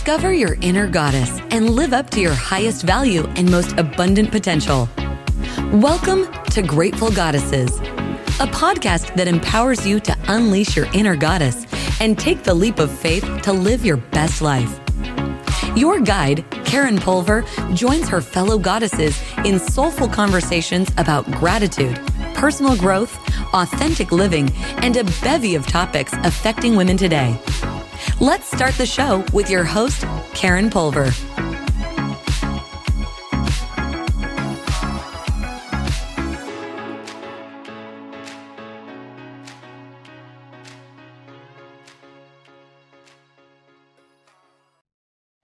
Discover your inner goddess and live up to your highest value and most abundant potential. Welcome to Grateful Goddesses, a podcast that empowers you to unleash your inner goddess and take the leap of faith to live your best life. Your guide, Karen Pulver, joins her fellow goddesses in soulful conversations about gratitude, personal growth, authentic living, and a bevy of topics affecting women today. Let's start the show with your host, Karen Pulver.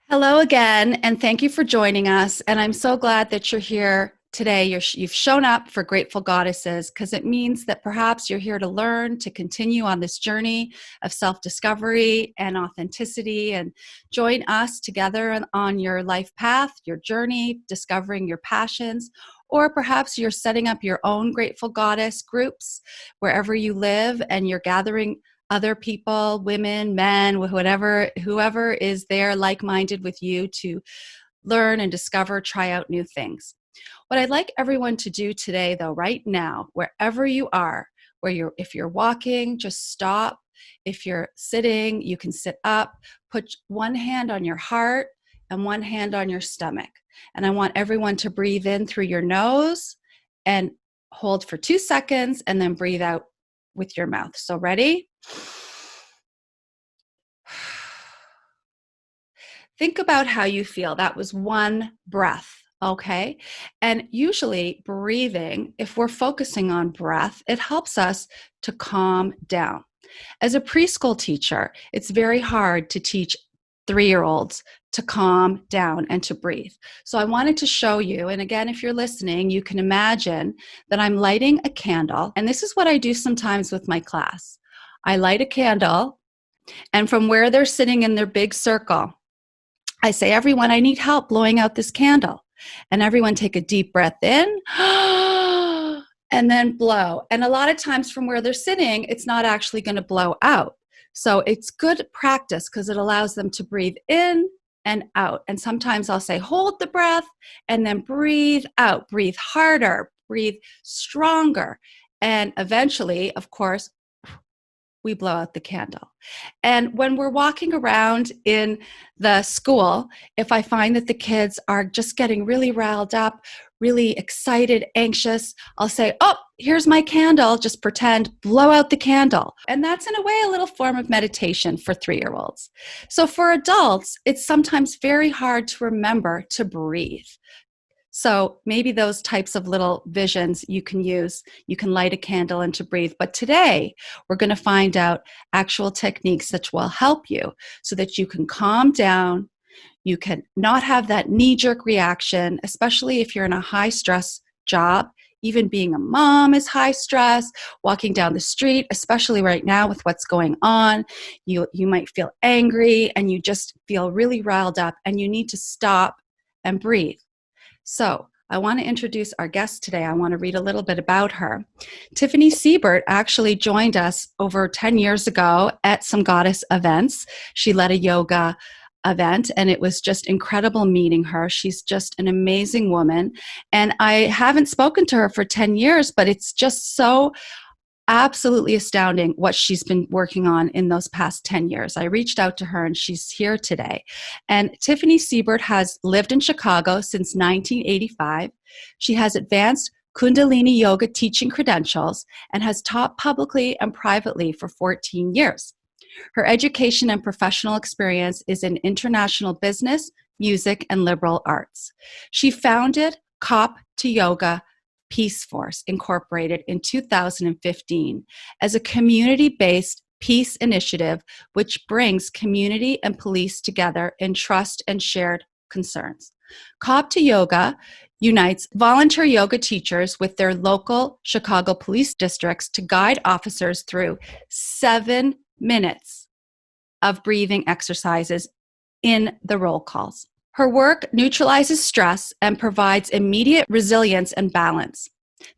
Hello again, and thank you for joining us. And I'm so glad that you're here today. You've shown up for Grateful Goddesses because it means that perhaps you're here to learn, to continue on this journey of self-discovery and authenticity, and join us together on your life path, your journey, discovering your passions. Or perhaps you're setting up your own Grateful Goddess groups wherever you live, and you're gathering other people, women, men, whoever is there like-minded with you to learn and discover, try out new things. What I'd like everyone to do today, though, right now, wherever you are, if you're walking, just stop. If you're sitting, you can sit up. Put one hand on your heart and one hand on your stomach. And I want everyone to breathe in through your nose and hold for 2 seconds and then breathe out with your mouth. So ready? Think about how you feel. That was one breath, okay? And usually breathing, if we're focusing on breath, it helps us to calm down. As a preschool teacher, it's very hard to teach 3-year-olds to calm down and to breathe. So I wanted to show you, and again, if you're listening, you can imagine that I'm lighting a candle, and this is what I do sometimes with my class. I light a candle, and from where they're sitting in their big circle, I say, everyone, I need help blowing out this candle. And everyone take a deep breath in, and then blow. And a lot of times from where they're sitting, it's not actually going to blow out. So it's good practice because it allows them to breathe in and out. And sometimes I'll say, hold the breath and then breathe out, breathe harder, breathe stronger. And eventually, of course, we blow out the candle. And when we're walking around in the school, if I find that the kids are just getting really riled up, really excited, anxious, I'll say, oh, here's my candle. Just pretend, blow out the candle. And that's in a way a little form of meditation for 3-year-olds. So for adults, it's sometimes very hard to remember to breathe. So maybe those types of little visions you can use. You can light a candle and to breathe. But today, we're going to find out actual techniques that will help you so that you can calm down. You can not have that knee-jerk reaction, especially if you're in a high-stress job. Even being a mom is high stress. Walking down the street, especially right now with what's going on, you might feel angry and you just feel really riled up, and you need to stop and breathe. So I want to introduce our guest today. I want to read a little bit about her. Tiffany Seybert actually joined us over 10 years ago at some goddess events. She led a yoga event, and it was just incredible meeting her. She's just an amazing woman. And I haven't spoken to her for 10 years, but it's just so absolutely astounding what she's been working on in those past 10 years. I reached out to her and she's here today. And Tiffany Siebert has lived in Chicago since 1985. She has advanced Kundalini yoga teaching credentials and has taught publicly and privately for 14 years. Her education and professional experience is in international business, music, and liberal arts. She founded Cop to Yoga Peace Force Incorporated in 2015 as a community-based peace initiative which brings community and police together in trust and shared concerns. Cop to Yoga unites volunteer yoga teachers with their local Chicago police districts to guide officers through 7 minutes of breathing exercises in the roll calls. Her work neutralizes stress and provides immediate resilience and balance.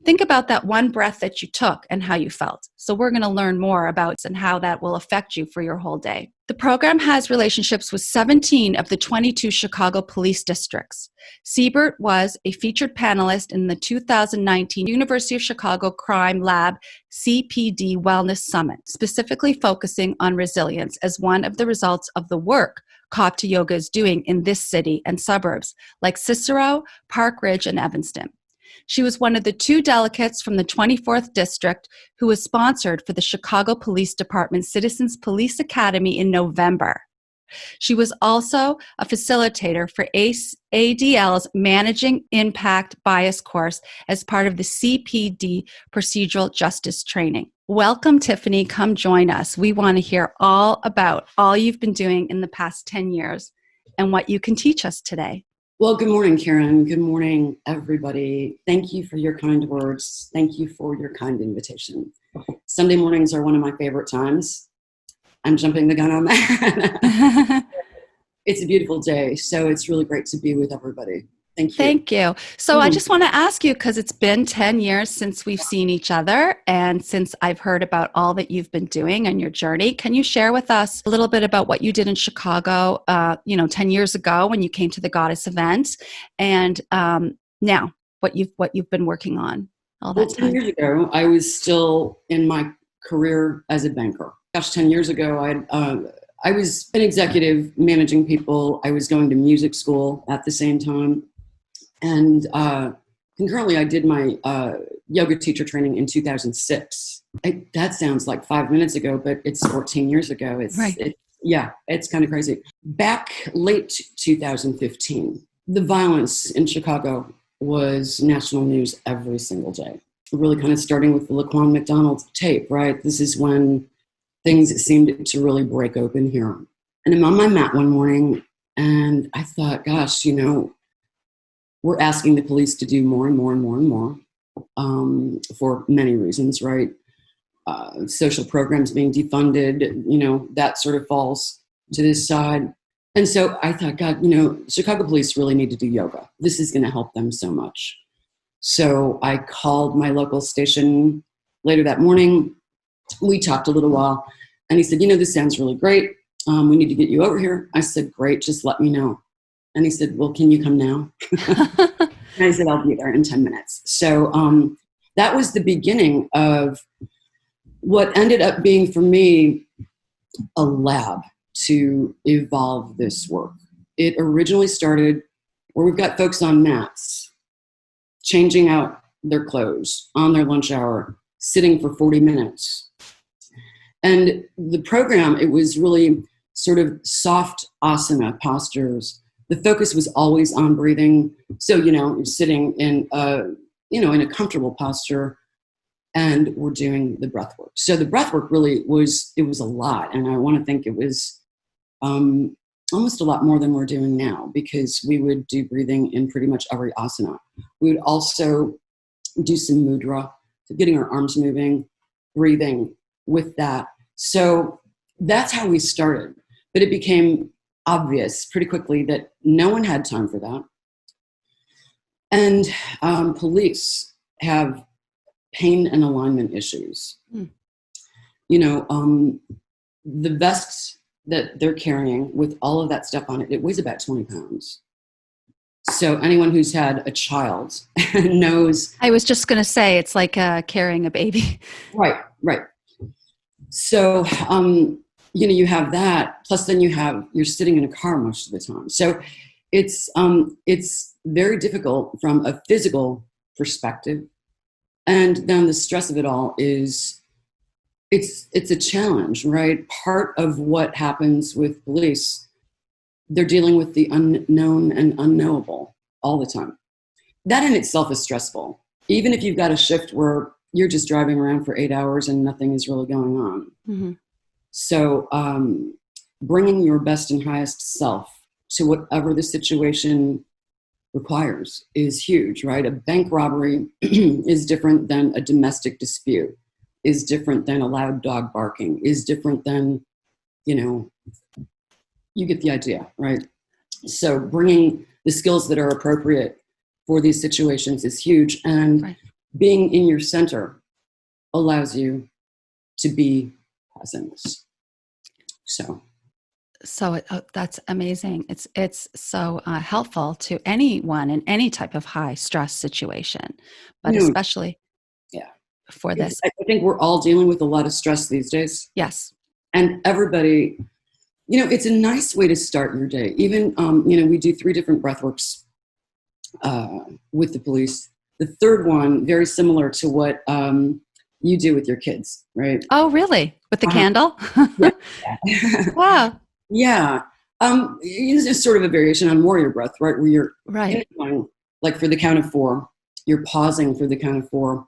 Think about that one breath that you took and how you felt. So we're going to learn more about and how that will affect you for your whole day. The program has relationships with 17 of the 22 Chicago police districts. Siebert was a featured panelist in the 2019 University of Chicago Crime Lab CPD Wellness Summit, specifically focusing on resilience as one of the results of the work Kapha Yoga is doing in this city and suburbs like Cicero, Park Ridge, and Evanston. She was one of the 2 delegates from the 24th District who was sponsored for the Chicago Police Department Citizens Police Academy in November. She was also a facilitator for ADL's Managing Impact Bias course as part of the CPD Procedural Justice Training. Welcome, Tiffany. Come join us. We want to hear all about all you've been doing in the past 10 years and what you can teach us today. Well, good morning, Karen. Good morning, everybody. Thank you for your kind words. Thank you for your kind invitation. Sunday mornings are one of my favorite times. I'm jumping the gun on that. It's a beautiful day, so it's really great to be with everybody. Thank you. Thank you. So I just want to ask you, because it's been 10 years since we've seen each other and since I've heard about all that you've been doing on your journey, can you share with us a little bit about what you did in Chicago, 10 years ago when you came to the Goddess event, and now what you've been working on all that time? 10 years ago, I was still in my career as a banker. Gosh, 10 years ago, I was an executive managing people. I was going to music school at the same time. And concurrently, I did my yoga teacher training in 2006. That sounds like 5 minutes ago, but it's 14 years ago. It's kind of crazy. Back late 2015, the violence in Chicago was national news every single day. Really kind of starting with the Laquan McDonald tape, right? This is when things seemed to really break open here. And I'm on my mat one morning, and I thought, gosh, we're asking the police to do more and more and more and more for many reasons, right? Social programs being defunded, that sort of falls to this side. And so I thought, God, Chicago police really need to do yoga. This is going to help them so much. So I called my local station later that morning. We talked a little while, and he said, this sounds really great. We need to get you over here. I said, great, just let me know. And he said, well, can you come now? And I said, I'll be there in 10 minutes. So that was the beginning of what ended up being for me a lab to evolve this work. It originally started where we've got folks on mats, changing out their clothes on their lunch hour, sitting for 40 minutes. And the program, it was really sort of soft asana postures. The focus was always on breathing. So, you're sitting in a comfortable posture, and we're doing the breath work. So the breath work really it was a lot. And I want to think it was almost a lot more than we're doing now, because we would do breathing in pretty much every asana. We would also do some mudra, so getting our arms moving, breathing with that. So that's how we started. But it became obvious pretty quickly that no one had time for that. And police have pain and alignment issues. The vest that they're carrying with all of that stuff on it, it weighs about 20 pounds. So anyone who's had a child knows. I was just going to say, it's like carrying a baby. Right. So, you have that, plus then you're sitting in a car most of the time. So it's very difficult from a physical perspective. And then the stress of it all is, it's a challenge, right? Part of what happens with police, they're dealing with the unknown and unknowable all the time. That in itself is stressful. Even if you've got a shift where you're just driving around for 8 hours and nothing is really going on. Mm-hmm. So bringing your best and highest self to whatever the situation requires is huge, right? A bank robbery is different than a domestic dispute, is different than a loud dog barking, is different than, you get the idea, right? So bringing the skills that are appropriate for these situations is huge. And right. being in your center allows you to be present. So that's amazing. It's so helpful to anyone in any type of high stress situation, but especially for this. I think we're all dealing with a lot of stress these days. Yes. And everybody, it's a nice way to start your day. Even, we do 3 different breath works with the police. The third one, very similar to what you do with your kids, right? Oh, really? With the candle? Yeah. Wow. Yeah. It's just sort of a variation on warrior breath, right? Where you're inhaling, like for the count of 4, you're pausing for the count of 4,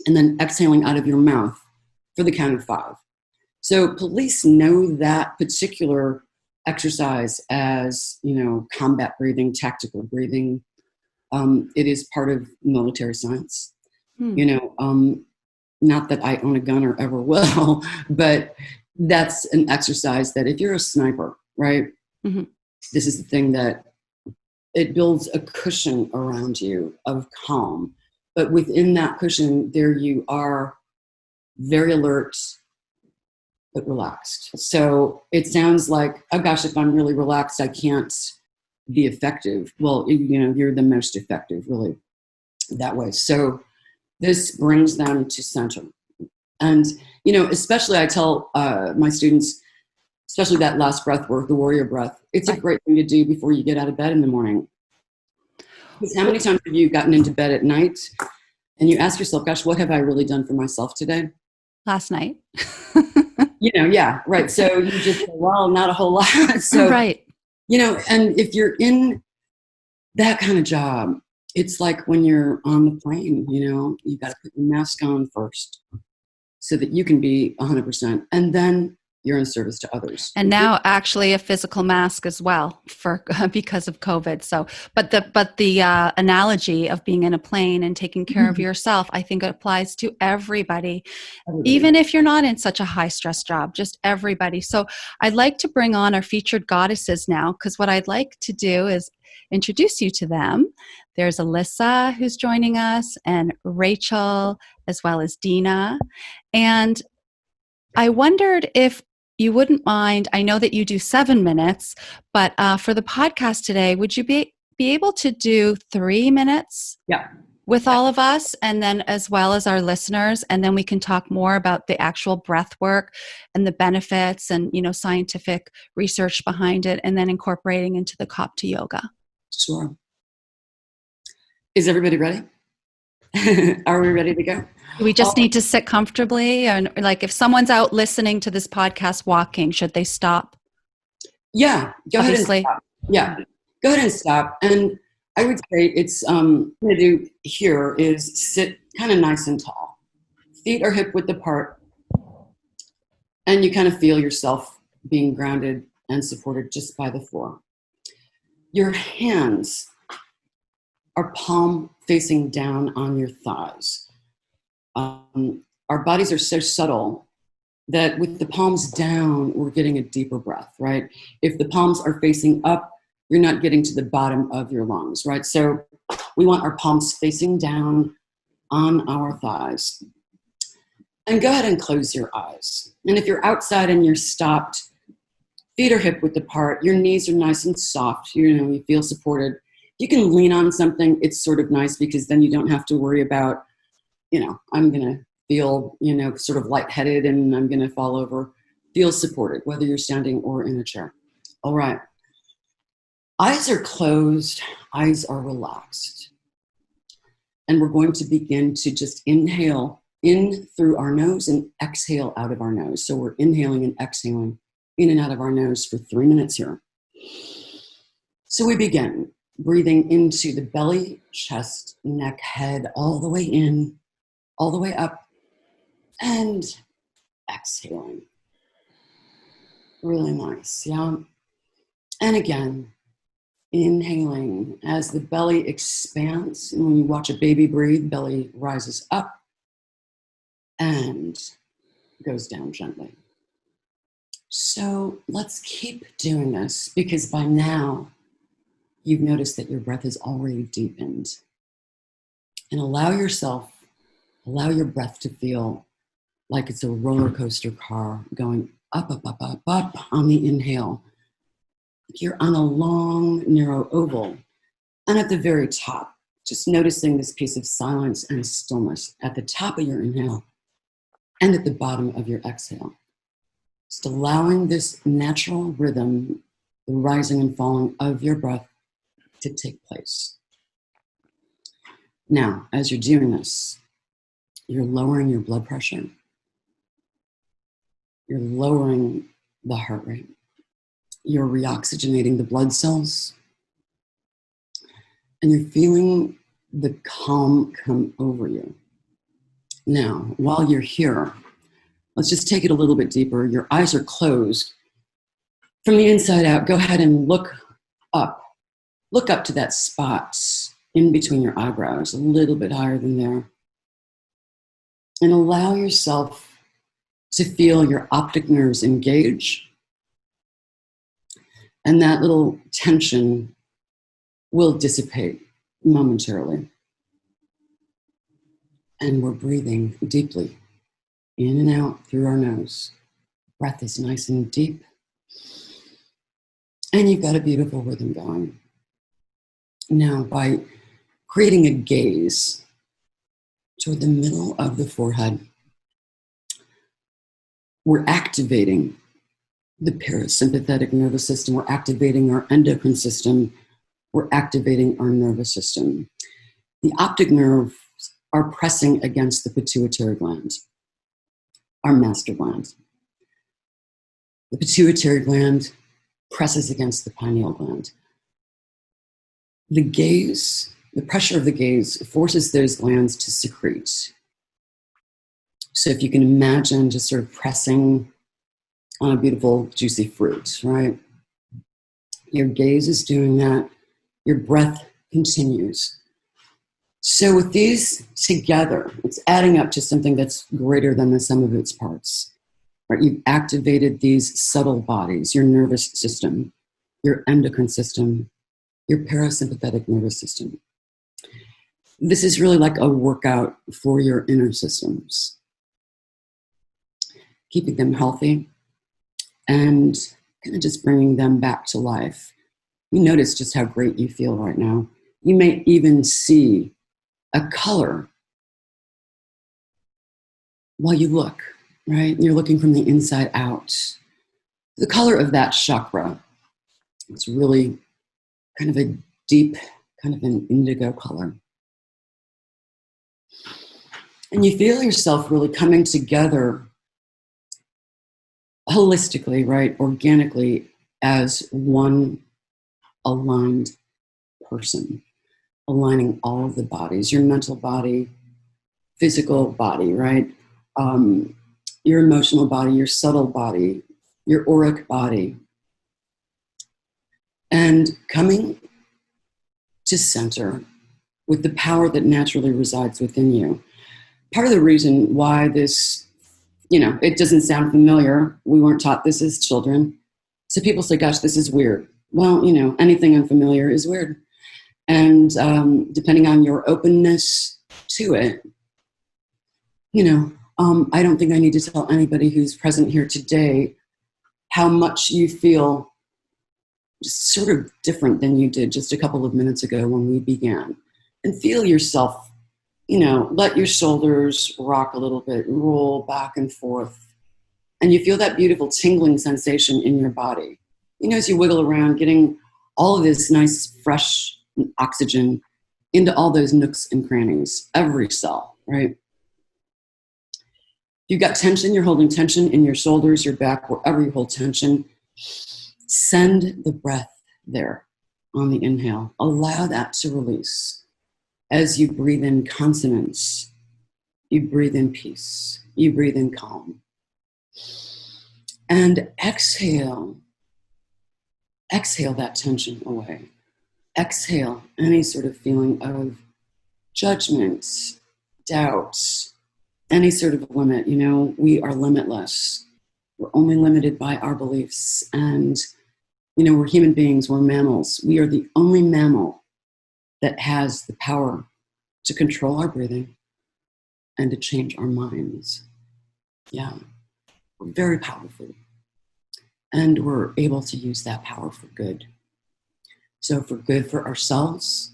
and then exhaling out of your mouth for the count of 5. So police know that particular exercise as, combat breathing, tactical breathing. It is part of military science. Not that I own a gun or ever will, but that's an exercise that if you're a sniper, right, this is the thing that it builds a cushion around you of calm. But within that cushion, there you are, very alert, but relaxed. So it sounds like, oh gosh, if I'm really relaxed, I can't be effective. Well, you're the most effective, really, that way. So this brings them to center. And, especially I tell my students, especially that last breath work, the warrior breath, it's a great thing to do before you get out of bed in the morning. Because how many times have you gotten into bed at night and you ask yourself, gosh, what have I really done for myself today? Last night. Yeah, right. So you just say, well, not a whole lot. So, right. And if you're in that kind of job, it's like when you're on the plane, you got to put your mask on first so that you can be 100%. And then you're in service to others. And now actually a physical mask as well because of COVID. So, but the analogy of being in a plane and taking care of yourself, I think it applies to everybody, even if you're not in such a high stress job, just everybody. So I'd like to bring on our featured goddesses now, because what I'd like to do is introduce you to them. There's Alyssa who's joining us, and Rachel, as well as Dina. And I wondered if you wouldn't mind, I know that you do 7 minutes, but for the podcast today, would you be able to do 3 minutes with all of us, and then as well as our listeners, and then we can talk more about the actual breath work and the benefits and, scientific research behind it, and then incorporating into the Kopta yoga. Sure. Is everybody ready? Are we ready to go? We just need to sit comfortably, and like if someone's out listening to this podcast walking, should they stop? Yeah, go ahead and stop. Yeah, go ahead and stop. And I would say it's I'm going to do here is sit kind of nice and tall. Feet are hip width apart, and you kind of feel yourself being grounded and supported just by the floor. Your hands are palm facing down on your thighs. Our bodies are so subtle that with the palms down, we're getting a deeper breath, right? If the palms are facing up, you're not getting to the bottom of your lungs, right? So we want our palms facing down on our thighs. And go ahead and close your eyes. And if you're outside and you're stopped, feet are hip width apart, your knees are nice and soft, you feel supported. You can lean on something, it's sort of nice because then you don't have to worry about, I'm going to feel, sort of lightheaded and I'm going to fall over. Feel supported, whether you're standing or in a chair. All right. Eyes are closed, eyes are relaxed. And we're going to begin to just inhale in through our nose and exhale out of our nose. So we're inhaling and exhaling in and out of our nose for 3 minutes here. So we begin breathing into the belly, chest, neck, head, all the way in, all the way up, and exhaling. Really nice, yeah? And again, inhaling as the belly expands. And when you watch a baby breathe, belly rises up and goes down gently. So let's keep doing this, because by now you've noticed that your breath is already deepened. And allow yourself Allow your breath to feel like it's a roller coaster car going up, up, up, up, up on the inhale. You're on a long, narrow oval. And at the very top, just noticing this piece of silence and stillness at the top of your inhale and at the bottom of your exhale. Just allowing this natural rhythm, the rising and falling of your breath, to take place. Now, as you're doing this, you're lowering your blood pressure. You're lowering the heart rate. You're reoxygenating the blood cells. And you're feeling the calm come over you. Now, while you're here, let's just take it a little bit deeper. Your eyes are closed. From the inside out, go ahead and look up. Look up to that spot in between your eyebrows, a little bit higher than there. And allow yourself to feel your optic nerves engage. And that little tension will dissipate momentarily. And we're breathing deeply in and out through our nose. Breath is nice and deep. And you've got a beautiful rhythm going. Now, by creating a gaze toward the middle of the forehead, we're activating the parasympathetic nervous system. We're activating our endocrine system. We're activating our nervous system. The optic nerves are pressing against the pituitary gland, our master gland. The pituitary gland presses against the pineal gland. The gaze, the pressure of the gaze forces those glands to secrete. So if you can imagine just sort of pressing on a beautiful, juicy fruit, right? Your gaze is doing that. Your breath continues. So with these together, it's adding up to something that's greater than the sum of its parts. Right? You've activated these subtle bodies, your nervous system, your endocrine system, your parasympathetic nervous system. This is really like a workout for your inner systems, keeping them healthy and kind of just bringing them back to life. You notice just how great you feel right now. You may even see a color while you look, right? You're looking from the inside out. The color of that chakra, it's really kind of a deep, kind of an indigo color. And you feel yourself really coming together holistically, right? Organically as one aligned person, aligning all of the bodies, your mental body, physical body, right? Your emotional body, your subtle body, your auric body. And coming to center with the power that naturally resides within you. Part of the reason why this, it doesn't sound familiar, we weren't taught this as children. So people say, gosh, this is weird. Well, anything unfamiliar is weird. And depending on your openness to it, I don't think I need to tell anybody who's present here today how much you feel just sort of different than you did just a couple of minutes ago when we began. And feel yourself, let your shoulders rock a little bit, roll back and forth. And you feel that beautiful tingling sensation in your body. As you wiggle around, getting all of this nice, fresh oxygen into all those nooks and crannies, every cell, right? You've got tension, you're holding tension in your shoulders, your back, wherever you hold tension. Send the breath there on the inhale. Allow that to release. As you breathe in consonance, you breathe in peace, you breathe in calm. And exhale that tension away. Exhale any sort of feeling of judgment, doubt, any sort of limit. We are limitless. We're only limited by our beliefs. And, we're human beings, we're mammals. We are the only mammal that has the power to control our breathing, and to change our minds. Yeah, we're very powerful. And we're able to use that power for good. So for good for ourselves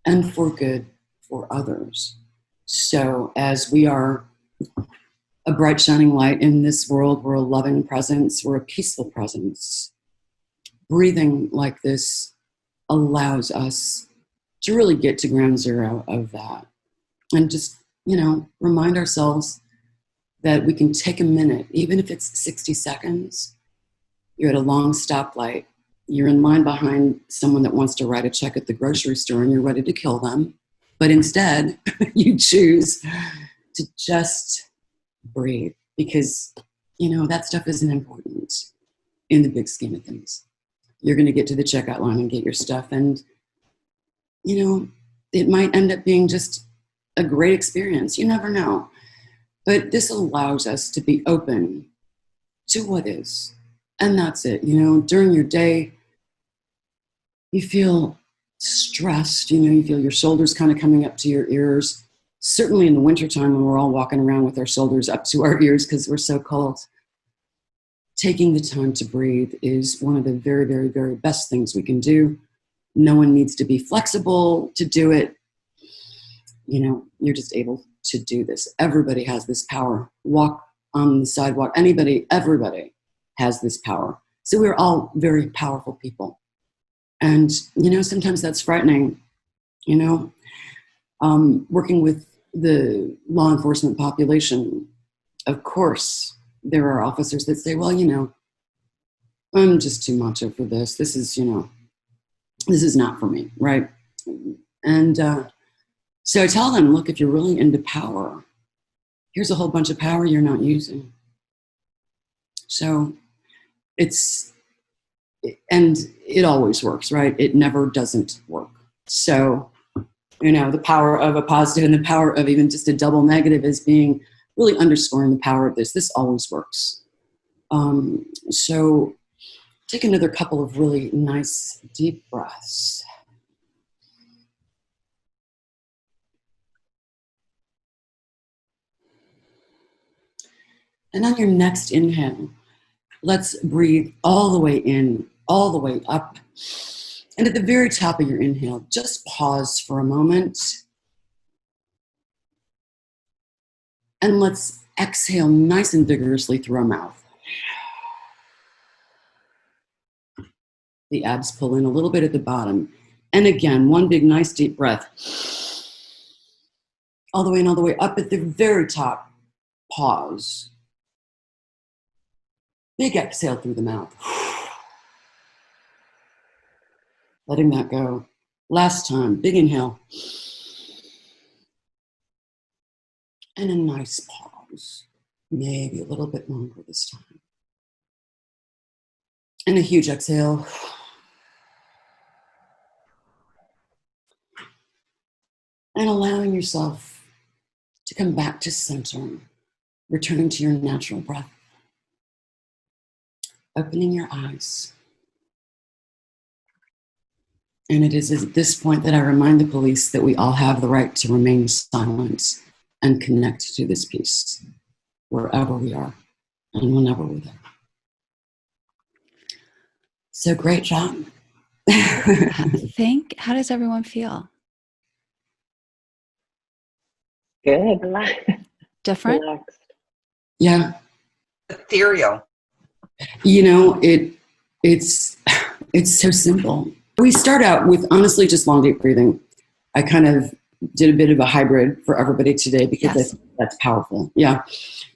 and for good for others. So as we are a bright shining light in this world, we're a loving presence, we're a peaceful presence. Breathing like this allows us to really get to ground zero of that. And just, remind ourselves that we can take a minute, even if it's 60 seconds. You're at a long stoplight. You're in line behind someone that wants to write a check at the grocery store and you're ready to kill them. But instead, you choose to just breathe because, that stuff isn't important in the big scheme of things. You're going to get to the checkout line and get your stuff. And, it might end up being just a great experience. You never know. But this allows us to be open to what is. And that's it. During your day, you feel stressed. You feel your shoulders kind of coming up to your ears. Certainly in the wintertime when we're all walking around with our shoulders up to our ears because we're so cold. Taking the time to breathe is one of the very, very, very best things we can do. No one needs to be flexible to do it. You're just able to do this. Everybody has this power. Walk on the sidewalk. Everybody has this power. So we're all very powerful people. And, sometimes that's frightening, working with the law enforcement population. Of course, there are officers that say, well, I'm just too macho for this. This is not for me, right? And so I tell them, look, if you're really into power, here's a whole bunch of power you're not using. So it always works, right? It never doesn't work. So, the power of a positive and the power of even just a double negative is being really underscoring the power of this. This always works. So take another couple of really nice deep breaths. And on your next inhale, let's breathe all the way in, all the way up. And at the very top of your inhale, just pause for a moment. And let's exhale nice and vigorously through our mouth. The abs pull in a little bit at the bottom. And again, one big nice deep breath. All the way and all the way up at the very top. Pause. Big exhale through the mouth. Letting that go. Last time, big inhale. And a nice pause. Maybe a little bit longer this time. And a huge exhale. And allowing yourself to come back to center, returning to your natural breath. Opening your eyes. And it is at this point that I remind the police that we all have the right to remain silent and connect to this peace wherever we are and whenever we're there. So great job. How does everyone feel? Good. Different? Relaxed. Yeah. Ethereal. It's so simple. We start out with honestly just long deep breathing. I kind of did a bit of a hybrid for everybody today because Yes. that's powerful. Yeah.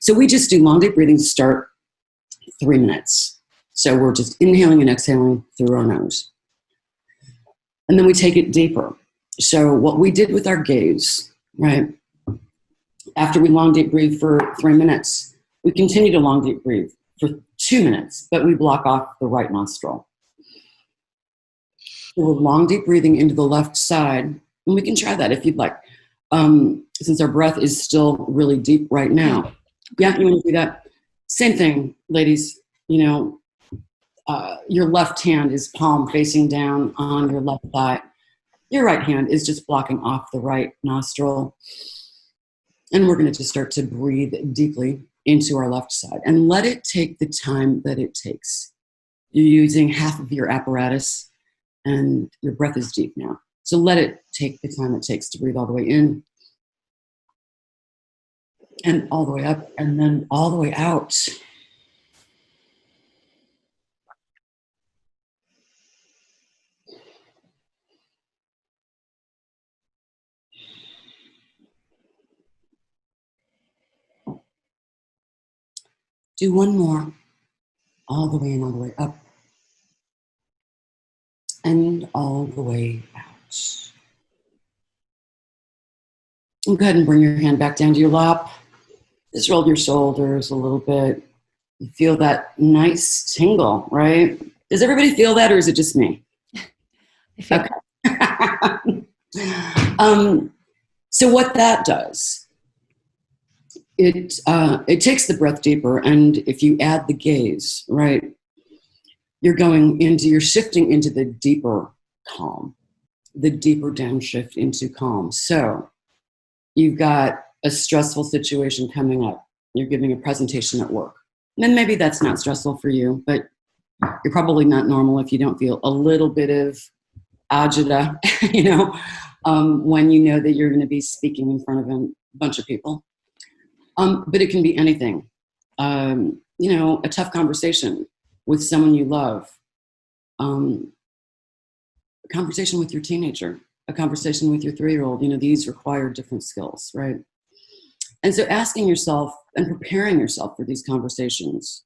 So we just do long deep breathing to start 3 minutes. So we're just inhaling and exhaling through our nose. And then we take it deeper. So what we did with our gaze, right? After we long deep breathe for 3 minutes, we continue to long deep breathe for 2 minutes, but we block off the right nostril. So we're long deep breathing into the left side, and we can try that if you'd like. Since our breath is still really deep right now. Yeah, you want to do that? Same thing, ladies. Your left hand is palm facing down on your left thigh. Your right hand is just blocking off the right nostril. And we're going to just start to breathe deeply into our left side and let it take the time that it takes. You're using half of your apparatus and your breath is deep now. So let it take the time it takes to breathe all the way in and all the way up and then all the way out. Do one more, all the way in, all the way up, and all the way out. And go ahead and bring your hand back down to your lap. Just roll your shoulders a little bit. You feel that nice tingle, right? Does everybody feel that, or is it just me? I feel okay. So what that does, it takes the breath deeper, and if you add the gaze, right, you're shifting into the deeper calm, the deeper downshift into calm. So you've got a stressful situation coming up. You're giving a presentation at work. And maybe that's not stressful for you, but you're probably not normal if you don't feel a little bit of agita, when you know that you're going to be speaking in front of a bunch of people. But it can be anything. A tough conversation with someone you love, a conversation with your teenager, a conversation with your 3-year-old. These require different skills, right? And so asking yourself and preparing yourself for these conversations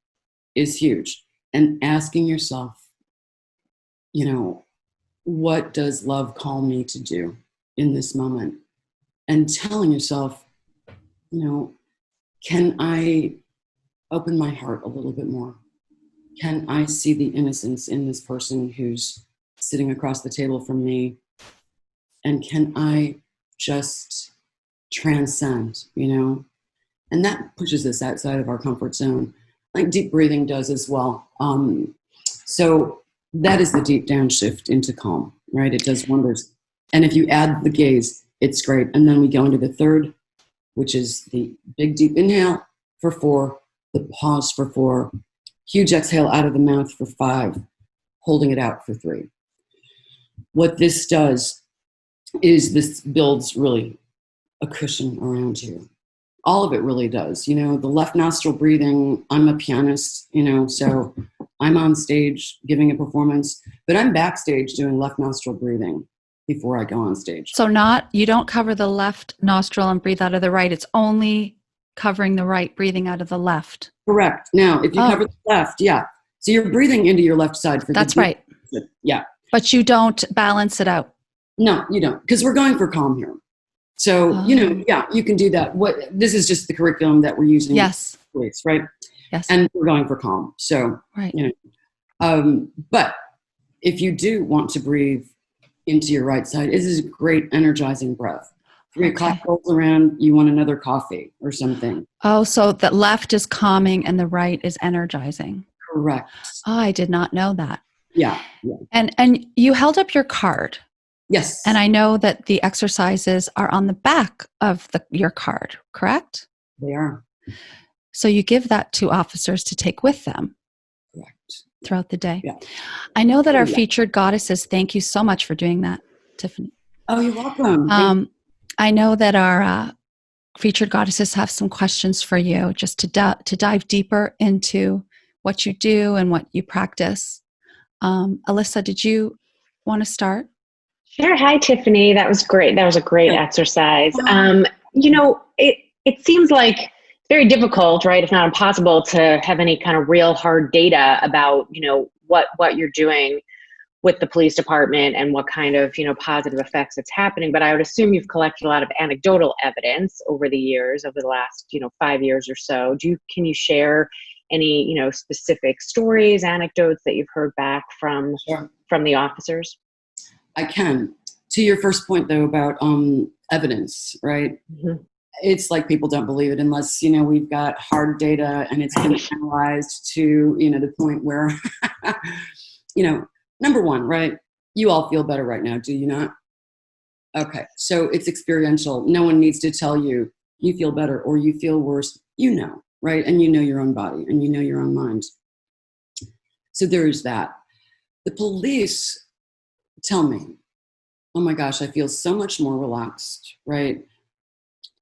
is huge. And asking yourself, what does love call me to do in this moment? And telling yourself, can I open my heart a little bit more? Can I see the innocence in this person who's sitting across the table from me? And can I just transcend, And that pushes us outside of our comfort zone, like deep breathing does as well. So that is the deep downshift into calm, right? It does wonders. And if you add the gaze, it's great. And then we go into the third, which is the big deep inhale for 4, the pause for 4, huge exhale out of the mouth for 5, holding it out for 3. What this does is this builds really a cushion around you. All of it really does. The left nostril breathing, I'm a pianist, so I'm on stage giving a performance, but I'm backstage doing left nostril breathing before I go on stage. So you don't cover the left nostril and breathe out of the right. It's only covering the right, breathing out of the left. Correct. Now, if you cover the left, yeah. So you're breathing into your left side for That's right. Yeah. But you don't balance it out. No, you don't, because we're going for calm here. So, you can do that. This is just the curriculum that we're using. Yes. Right? Yes. And we're going for calm. So, right. But if you do want to breathe into your right side, this is a great energizing breath. 3 o'clock rolls around, you want another coffee or something. Oh, so the left is calming and the right is energizing. Correct. Oh, I did not know that. Yeah. And you held up your card. Yes. And I know that the exercises are on the back of your card, correct? They are. So you give that to officers to take with them. Correct. Throughout the day. Yeah. I know that our featured goddesses, thank you so much for doing that, Tiffany. Oh, you're welcome. I know that our featured goddesses have some questions for you just to dive deeper into what you do and what you practice. Alyssa, did you want to start? Sure. Hi, Tiffany. That was great. That was a great exercise. It seems like it's very difficult, right, if not impossible, to have any kind of real hard data about, what you're doing with the police department and what kind of, positive effects it's happening. But I would assume you've collected a lot of anecdotal evidence over the years, over the last, 5 years or so. Can you share any, specific stories, anecdotes that you've heard back from the officers? I can. To your first point, though, about evidence, right? Mm-hmm. It's like people don't believe it unless, we've got hard data and it's been analyzed to, the point where, number one, right? You all feel better right now, do you not? Okay. So it's experiential. No one needs to tell you you feel better, or you feel worse, you know, right? And you know your own body and you know your own mind. So there's that. The police tell me, oh my gosh, I feel so much more relaxed, right?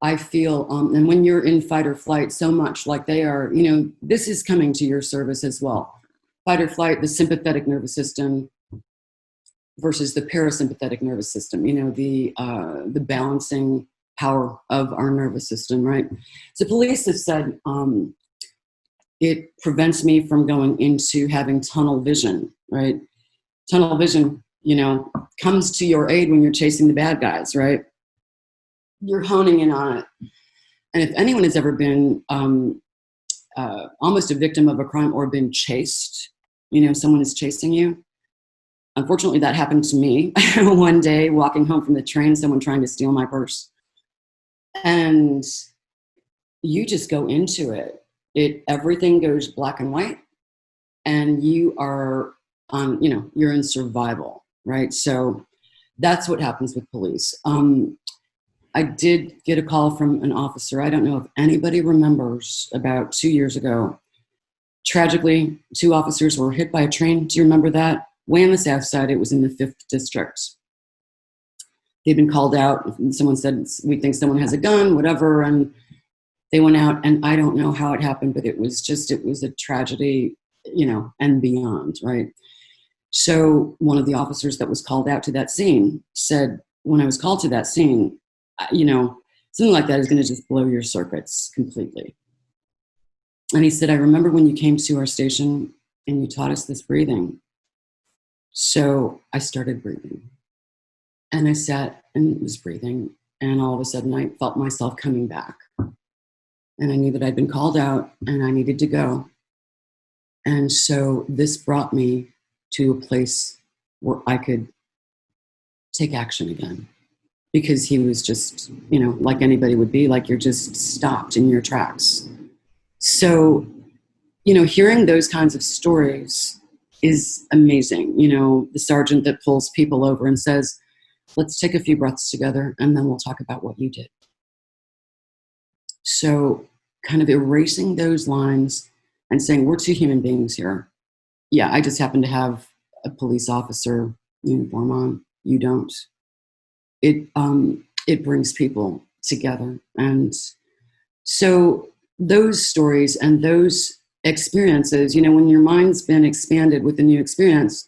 I feel, and when you're in fight or flight, so much like they are, you know, this is coming to your service as well. Fight or flight, the sympathetic nervous system versus the parasympathetic nervous system, you know, the balancing power of our nervous system, right? So police have said it prevents me from going into having tunnel vision, right? Tunnel vision, you know, comes to your aid when you're chasing the bad guys, right? You're honing in on it. And if anyone has ever been almost a victim of a crime or been chased, you know, someone is chasing you. Unfortunately, that happened to me one day walking home from the train, someone trying to steal my purse. And you just go into it. Everything goes black and white, and you are on, you know, you're in survival, right? So that's what happens with police. I did get a call from an officer. I don't know if anybody remembers, about 2 years ago. Tragically, 2 officers were hit by a train. Do you remember that? Way on the south side, it was in the 5th district. They'd been called out. Someone said, we think someone has a gun, whatever. And they went out, and I don't know how it happened, but it was a tragedy, you know, and beyond, right? So one of the officers that was called out to that scene said, when I was called to that scene, you know, something like that is going to just blow your circuits completely. And he said, I remember when you came to our station and you taught us this breathing. So I started breathing, and I sat and was breathing, and all of a sudden I felt myself coming back, and I knew that I'd been called out and I needed to go. And so this brought me to a place where I could take action again, because he was just, you know, like anybody would be, like you're just stopped in your tracks. So, you know, hearing those kinds of stories is amazing. You know, the sergeant that pulls people over and says, let's take a few breaths together and then we'll talk about what you did. So kind of erasing those lines and saying, we're 2 human beings here. Yeah, I just happen to have a police officer uniform on. You don't. It brings people together. And so those stories and those experiences, you know, when your mind's been expanded with a new experience,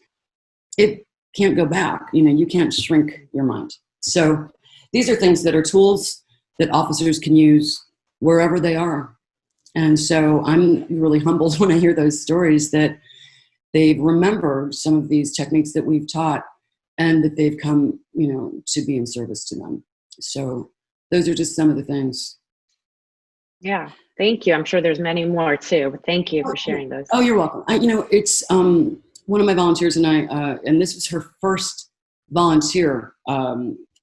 it can't go back. You know, you can't shrink your mind. So these are things that are tools that officers can use wherever they are. And so I'm really humbled when I hear those stories that they've remembered some of these techniques that we've taught and that they've come, you know, to be in service to them. So those are just some of the things. Yeah. Thank you. I'm sure there's many more too, but thank you for sharing those. Oh, you're welcome. You know, it's one of my volunteers and I, and this was her first volunteer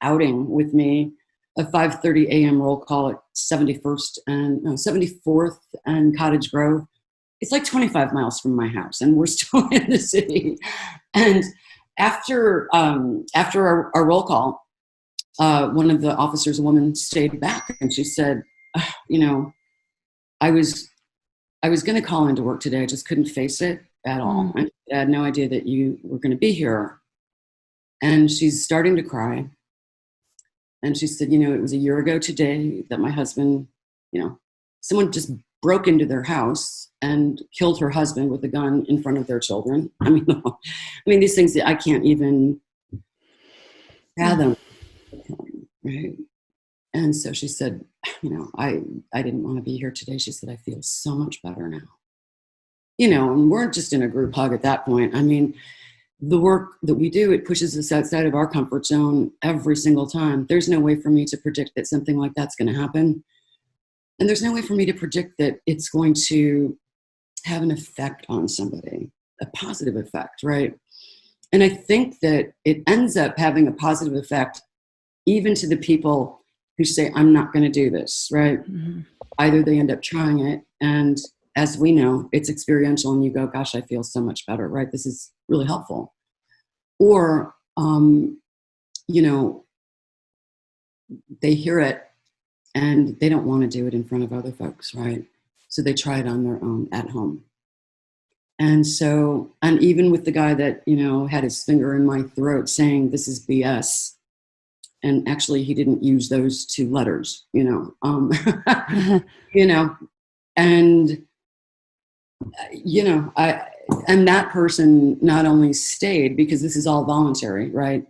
outing with me, a 5:30 a.m. roll call at 74th and Cottage Grove. It's like 25 miles from my house, and we're still in the city. And after our roll call, one of the officers, a woman, stayed back, and she said, you know, I was going to call into work today. I just couldn't face it at all. I had no idea that you were going to be here. And she's starting to cry. And she said, you know, it was a year ago today that my husband, you know, someone just broke into their house and killed her husband with a gun in front of their children. I mean, these things that I can't even fathom, right? And so she said, you know, I didn't want to be here today. She said, I feel so much better now. You know, and we're just in a group hug at that point. I mean, the work that we do, it pushes us outside of our comfort zone every single time. There's no way for me to predict that something like that's going to happen. And there's no way for me to predict that it's going to have an effect on somebody, a positive effect, right? And I think that it ends up having a positive effect even to the people who say, I'm not going to do this, right? Mm-hmm. Either they end up trying it, and as we know, it's experiential, and you go, gosh, I feel so much better, right? This is really helpful. Or, you know, they hear it and they don't want to do it in front of other folks, right? So they try it on their own at home. And so, and even with the guy that, had his finger in my throat saying this is BS, and actually he didn't use those two letters, and and that person not only stayed, because this is all voluntary, right?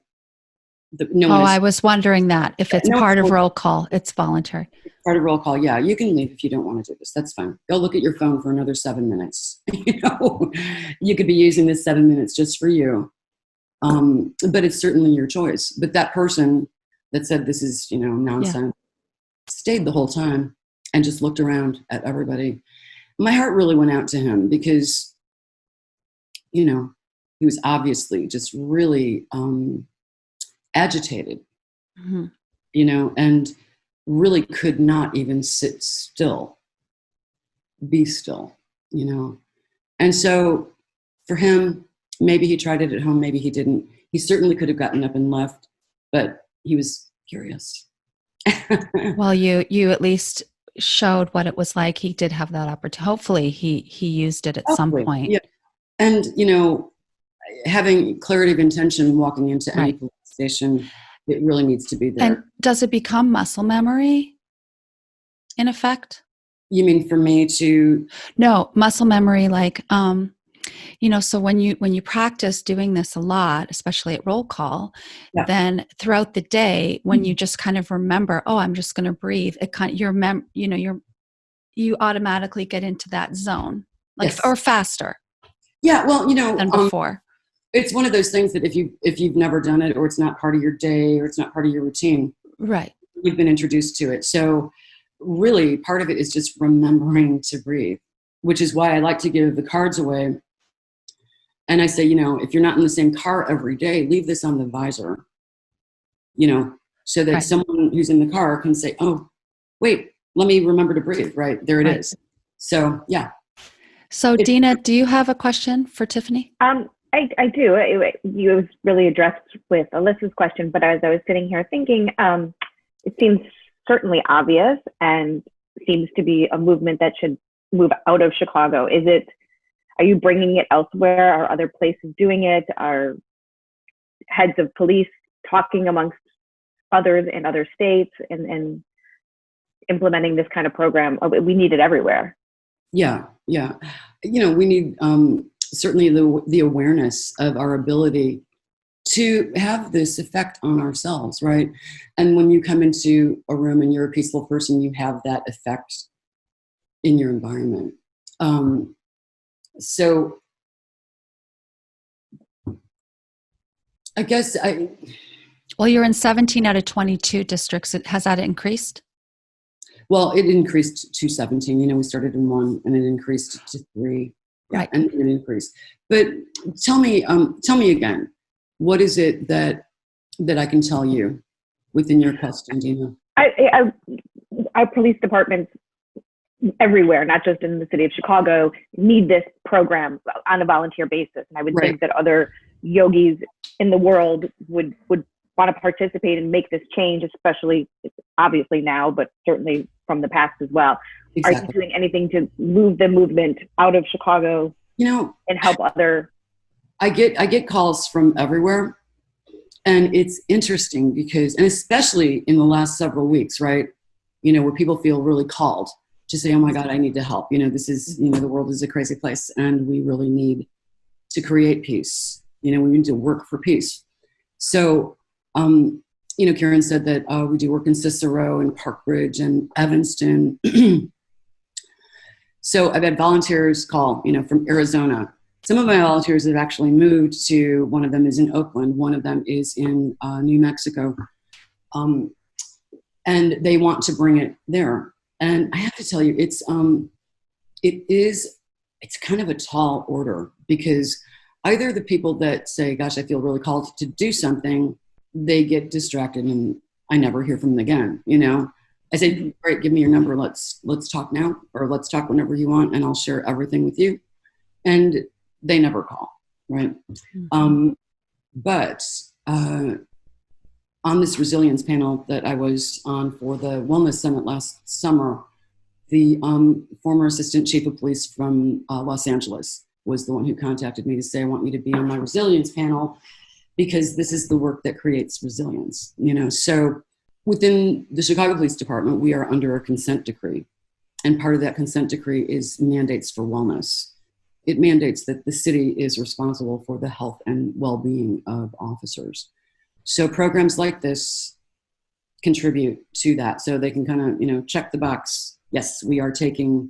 I was wondering that if it's part of roll call, it's voluntary. Part of roll call, yeah. You can leave if you don't want to do this. That's fine. Go look at your phone for another 7 minutes. You could be using this 7 minutes just for you. But it's certainly your choice. But that person that said this is, nonsense, stayed the whole time and just looked around at everybody. My heart really went out to him because, he was obviously just really agitated, and really could not even sit still, be still, And so for him, maybe he tried it at home, maybe he didn't. He certainly could have gotten up and left, but he was curious. Well, you at least showed what it was like. He did have that opportunity. Hopefully he used it at some point. Yeah. And, having clarity of intention walking into any police station, it really needs to be there. And does it become muscle memory in effect? You mean for me to? No, muscle memory, like, so when you practice doing this a lot, especially at roll call, then throughout the day, when you just kind of remember, oh, I'm just going to breathe, it kind of, you automatically get into that zone, or faster. Yeah, well, than before. It's one of those things that if you've never done it, or it's not part of your day, or it's not part of your routine, right? You've been introduced to it. So really, part of it is just remembering to breathe, which is why I like to give the cards away. And I say, if you're not in the same car every day, leave this on the visor, so that someone who's in the car can say, oh, wait, let me remember to breathe. Right there it is. So, yeah. So Dina, do you have a question for Tiffany? I do. You was really addressed with Alyssa's question, but as I was sitting here thinking, it seems certainly obvious and seems to be a movement that should move out of Chicago. Are you bringing it elsewhere? Are other places doing it? Are heads of police talking amongst others in other states and implementing this kind of program? We need it everywhere. Yeah. We need certainly the awareness of our ability to have this effect on ourselves, right? And when you come into a room and you're a peaceful person, you have that effect in your environment. So I guess Well, you're in 17 out of 22 districts. Has that increased? Well, it increased to 17. We started in 1 and it increased to 3. Right. And it increased. But tell me again, what is it that I can tell you within your question, Dina? Our police departments everywhere, not just in the city of Chicago, need this program on a volunteer basis. And I would think that other yogis in the world would want to participate and make this change, especially obviously now, but certainly from the past as well. Exactly. Are you doing anything to move the movement out of Chicago, and help other? I get calls from everywhere, and it's interesting because, and especially in the last several weeks, right? Where people feel really called to say, oh my God, I need to help. This is, the world is a crazy place and we really need to create peace. We need to work for peace. So, Karen said that we do work in Cicero and Parkbridge and Evanston. So I've had volunteers call, from Arizona. Some of my volunteers have actually moved to, one of them is in Oakland, one of them is in New Mexico. And they want to bring it there. And I have to tell you, it's kind of a tall order, because either the people that say, gosh, I feel really called to do something, they get distracted and I never hear from them again. I say, great, give me your number. Let's talk now, or let's talk whenever you want, and I'll share everything with you. And they never call, right? Mm-hmm. But on this resilience panel that I was on for the Wellness Summit last summer, the former assistant chief of police from Los Angeles was the one who contacted me to say, I want you to be on my resilience panel because this is the work that creates resilience. So within the Chicago Police Department, we are under a consent decree. And part of that consent decree is mandates for wellness. It mandates that the city is responsible for the health and well-being of officers. So programs like this contribute to that. So they can kind of, check the box. Yes, we are taking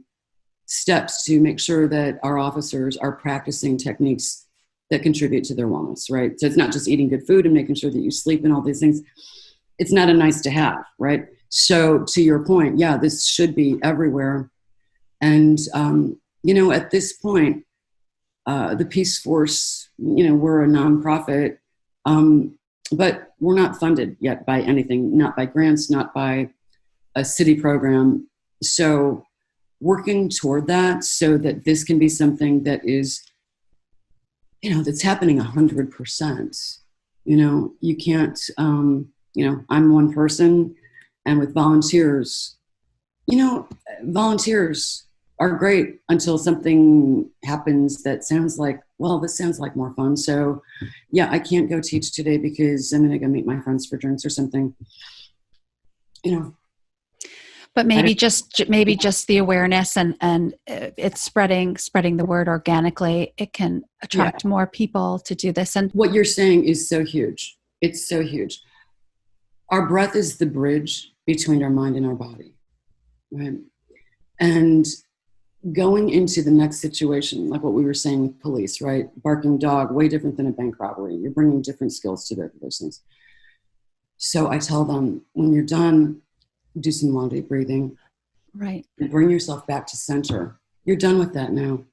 steps to make sure that our officers are practicing techniques that contribute to their wellness, right? So it's not just eating good food and making sure that you sleep and all these things. It's not a nice to have, right? So to your point, yeah, this should be everywhere. And, at this point, the Peace Force, we're a nonprofit, but we're not funded yet by anything, not by grants, not by a city program. So working toward that so that this can be something that is, that's happening 100%. You can't, I'm one person, and with volunteers, volunteers are great until something happens that sounds like, well, this sounds like more fun. So yeah, I can't go teach today because I'm going to go meet my friends for drinks or something, But maybe just the awareness and it's spreading the word organically. It can attract more people to do this. And what you're saying is so huge. It's so huge. Our breath is the bridge between our mind and our body, right? And going into the next situation, like what we were saying with police, right? Barking dog, way different than a bank robbery. You're bringing different skills to those things. So I tell them, when you're done, do some long, deep breathing. Right. And bring yourself back to center. You're done with that now.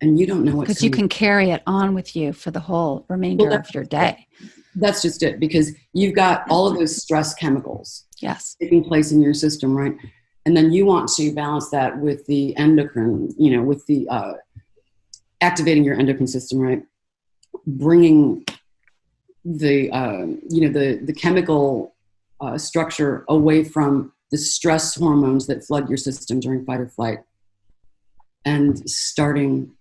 And you don't know what's because you can carry it on with you for the whole remainder of your day. That's just it, because you've got all of those stress chemicals taking place in your system, right? And then you want to balance that with the endocrine, with the activating your endocrine system, right? Bringing the, the chemical structure away from the stress hormones that flood your system during fight or flight, and starting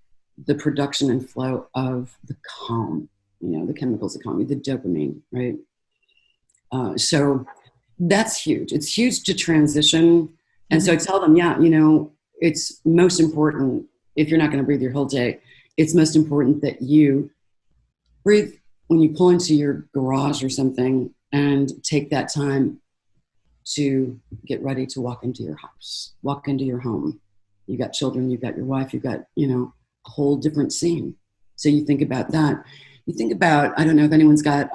the production and flow of the calm, the chemicals that calm you, the dopamine, right? So that's huge. It's huge to transition. And so I tell them, it's most important, if you're not going to breathe your whole day, it's most important that you breathe when you pull into your garage or something, and take that time to get ready to walk into your house, walk into your home. You got children, you've got your wife, you've got, a whole different scene. So you think about that. You think about, I don't know if anyone's got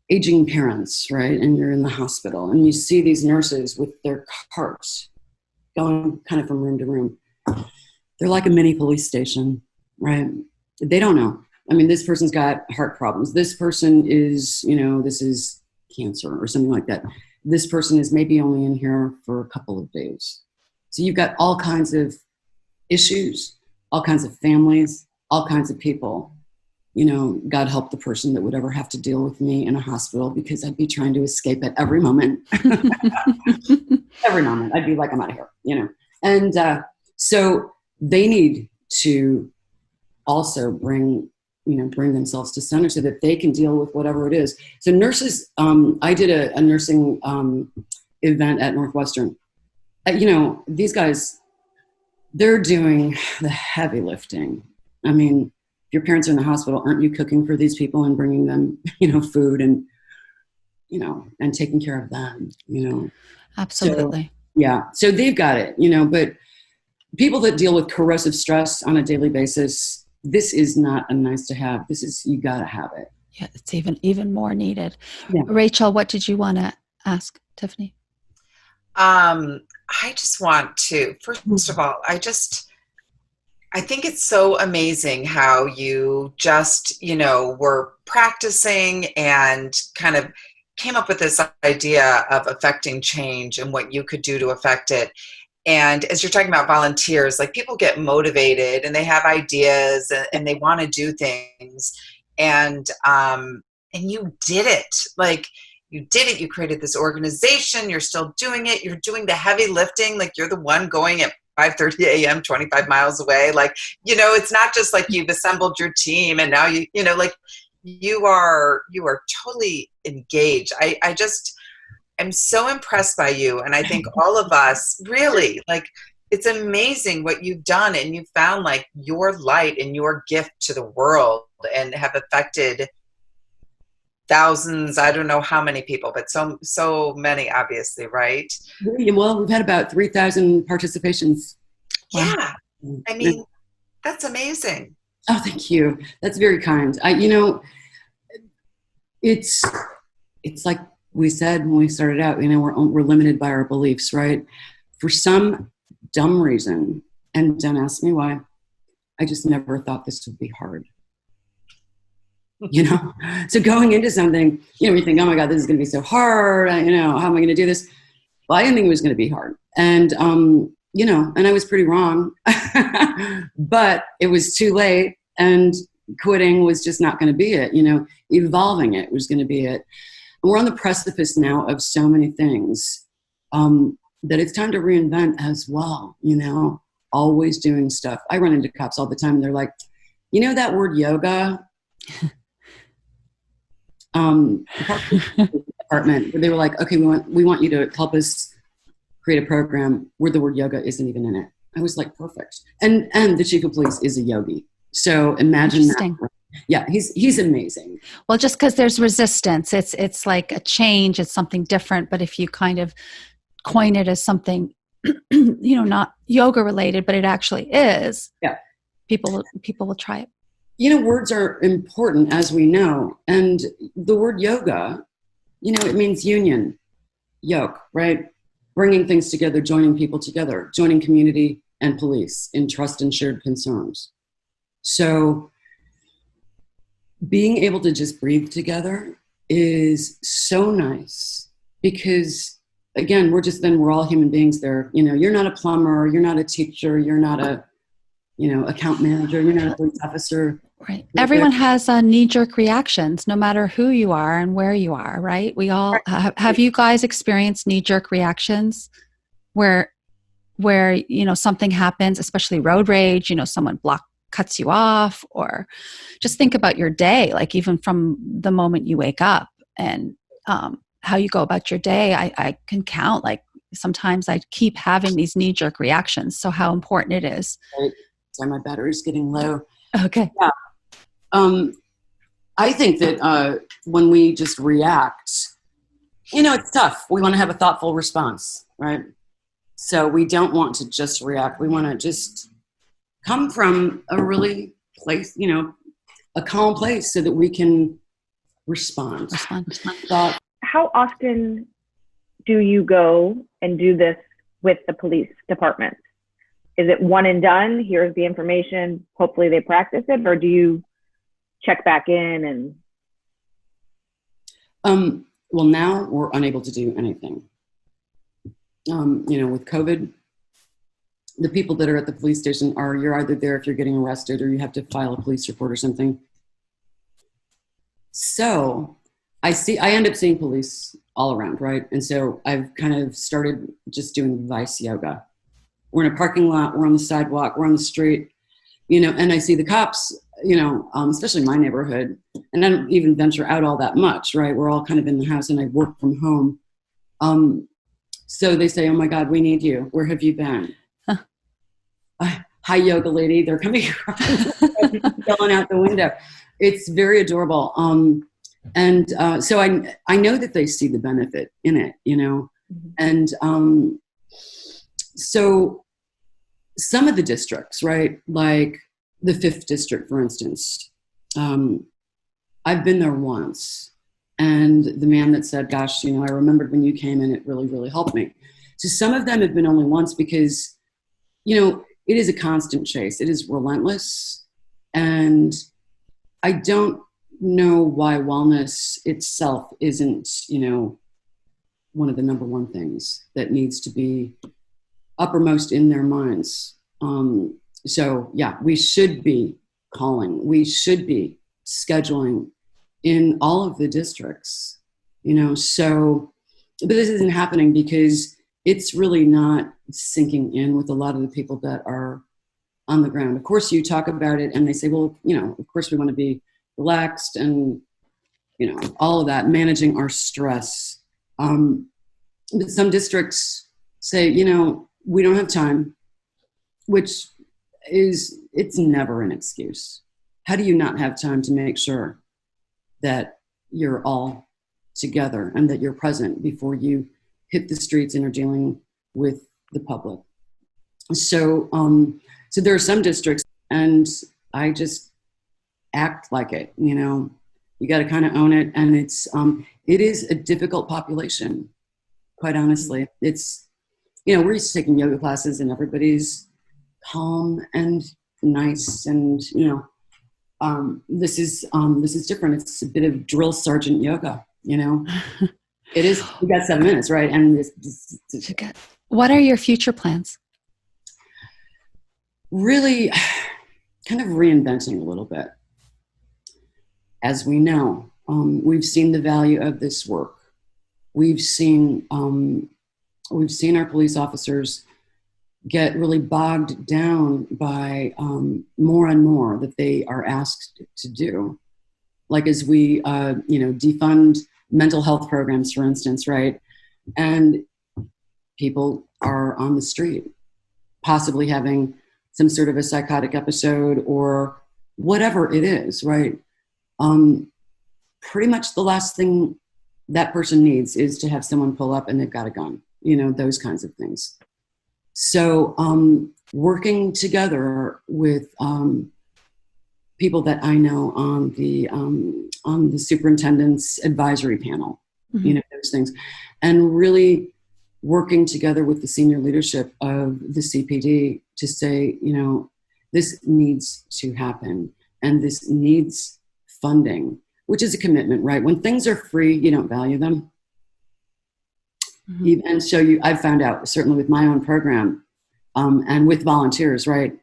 aging parents, right? And you're in the hospital and you see these nurses with their carts going kind of from room to room. They're like a mini police station, right? They don't know. I mean, this person's got heart problems. This person is, this is cancer or something like that. This person is maybe only in here for a couple of days. So you've got all kinds of issues, all kinds of families, all kinds of people. God help the person that would ever have to deal with me in a hospital, because I'd be trying to escape at every moment. Every moment. I'd be like, I'm out of here, And so they need to also bring themselves to center so that they can deal with whatever it is. So nurses, I did a nursing event at Northwestern. These guys, they're doing the heavy lifting. I mean, if your parents are in the hospital, aren't you cooking for these people and bringing them, food and, and taking care of them, Absolutely. So they've got it, but people that deal with corrosive stress on a daily basis, this is not a nice to have. This is, you got to have it. Yeah, it's even more needed. Yeah. Rachel, what did you want to ask Tiffany? I just want to, first of all, I think it's so amazing how you just, were practicing and kind of came up with this idea of affecting change and what you could do to affect it. And as you're talking about volunteers, like, people get motivated and they have ideas and they want to do things. And and you did it. Like, you did it. You created this organization. You're still doing it. You're doing the heavy lifting. Like, you're the one going at 5:30 a.m., 25 miles away. Like, it's not just like you've assembled your team and now like you are totally engaged. I'm so impressed by you. And I think all of us really, like, it's amazing what you've done, and you found like your light and your gift to the world and have affected thousands, I don't know how many people, but so many, obviously, right? Well, we've had about 3,000 participations. Yeah. I mean, that's amazing. Oh, thank you. That's very kind. It's like we said when we started out, we're limited by our beliefs, right? For some dumb reason, and don't ask me why, I just never thought this would be hard. So going into something, you think, oh my God, this is going to be so hard. How am I going to do this? Well, I didn't think it was going to be hard. And, and I was pretty wrong, but it was too late, and quitting was just not going to be it. Evolving it was going to be it. And we're on the precipice now of so many things that it's time to reinvent as well, always doing stuff. I run into cops all the time, and they're like, that word yoga? Department where they were like, okay, we want you to help us create a program where the word yoga isn't even in it. I was like, perfect. And the chief of police is a yogi. So imagine that. Yeah, he's amazing. Well, just because there's resistance, it's like a change, it's something different. But if you kind of coin it as something, not yoga related, but it actually is, yeah, people will try it. Words are important, as we know. And the word yoga, it means union, yoke, right? Bringing things together, joining people together, joining community and police in trust and shared concerns. So being able to just breathe together is so nice because, again, we're all human beings there. You're not a plumber, you're not a teacher, you're not a, account manager, you're not a police officer. Right. Everyone has knee-jerk reactions, no matter who you are and where you are, right? We all have you guys experienced knee-jerk reactions where something happens, especially road rage, someone cuts you off, or just think about your day, like even from the moment you wake up and how you go about your day. I can count, like sometimes I keep having these knee-jerk reactions. So how important it is. Right. Sorry, my battery's getting low. Okay. Yeah. I think that when we just react, it's tough. We want to have a thoughtful response, right? So we don't want to just react. We want to just come from a really place, a calm place so that we can respond. How often do you go and do this with the police department? Is it one and done? Here's the information. Hopefully they practice it, or do you check back in and? Well, now we're unable to do anything. With COVID, the people that are at the police station you're either there if you're getting arrested or you have to file a police report or something. So I end up seeing police all around, right? And so I've kind of started just doing vice yoga. We're in a parking lot, we're on the sidewalk, we're on the street, and I see the cops, especially in my neighborhood, and I don't even venture out all that much, right? We're all kind of in the house and I work from home. So they say, oh my God, we need you. Where have you been? Hi, yoga lady. They're coming going out the window. It's very adorable. So I know that they see the benefit in it, mm-hmm. And so some of the districts, right, like the 5th district, for instance, I've been there once, and the man that said, gosh, I remembered when you came and it really, really helped me. So some of them have been only once because, it is a constant chase. It is relentless. And I don't know why wellness itself isn't, one of the number one things that needs to be uppermost in their minds. So yeah, we should be calling, we should be scheduling in all of the districts, so, but this isn't happening because it's really not sinking in with a lot of the people that are on the ground. Of course, you talk about it and they say, well, of course we want to be relaxed and, all of that, managing our stress. But some districts say, we don't have time, which it's never an excuse. How do you not have time to make sure that you're all together and that you're present before you hit the streets and are dealing with the public? So there are some districts, and I just act like it, you got to kind of own it. And it is a difficult population, quite honestly. It's, we're used to taking yoga classes and everybody's calm and nice. And, this is different. It's a bit of drill sergeant yoga, It is, we got 7 minutes, right? And what are your future plans? Really kind of reinventing a little bit. As we know, we've seen the value of this work. We've seen our police officers get really bogged down by more and more that they are asked to do. Like as we, defund mental health programs, for instance, right? And people are on the street, possibly having some sort of a psychotic episode or whatever it is, right? Pretty much the last thing that person needs is to have someone pull up and they've got a gun, those kinds of things. So working together with people that I know on the superintendent's advisory panel, those things, and really working together with the senior leadership of the CPD to say, this needs to happen and this needs funding, which is a commitment, right? When things are free, you don't value them. Mm-hmm. And so I've found out, certainly with my own program and with volunteers, right?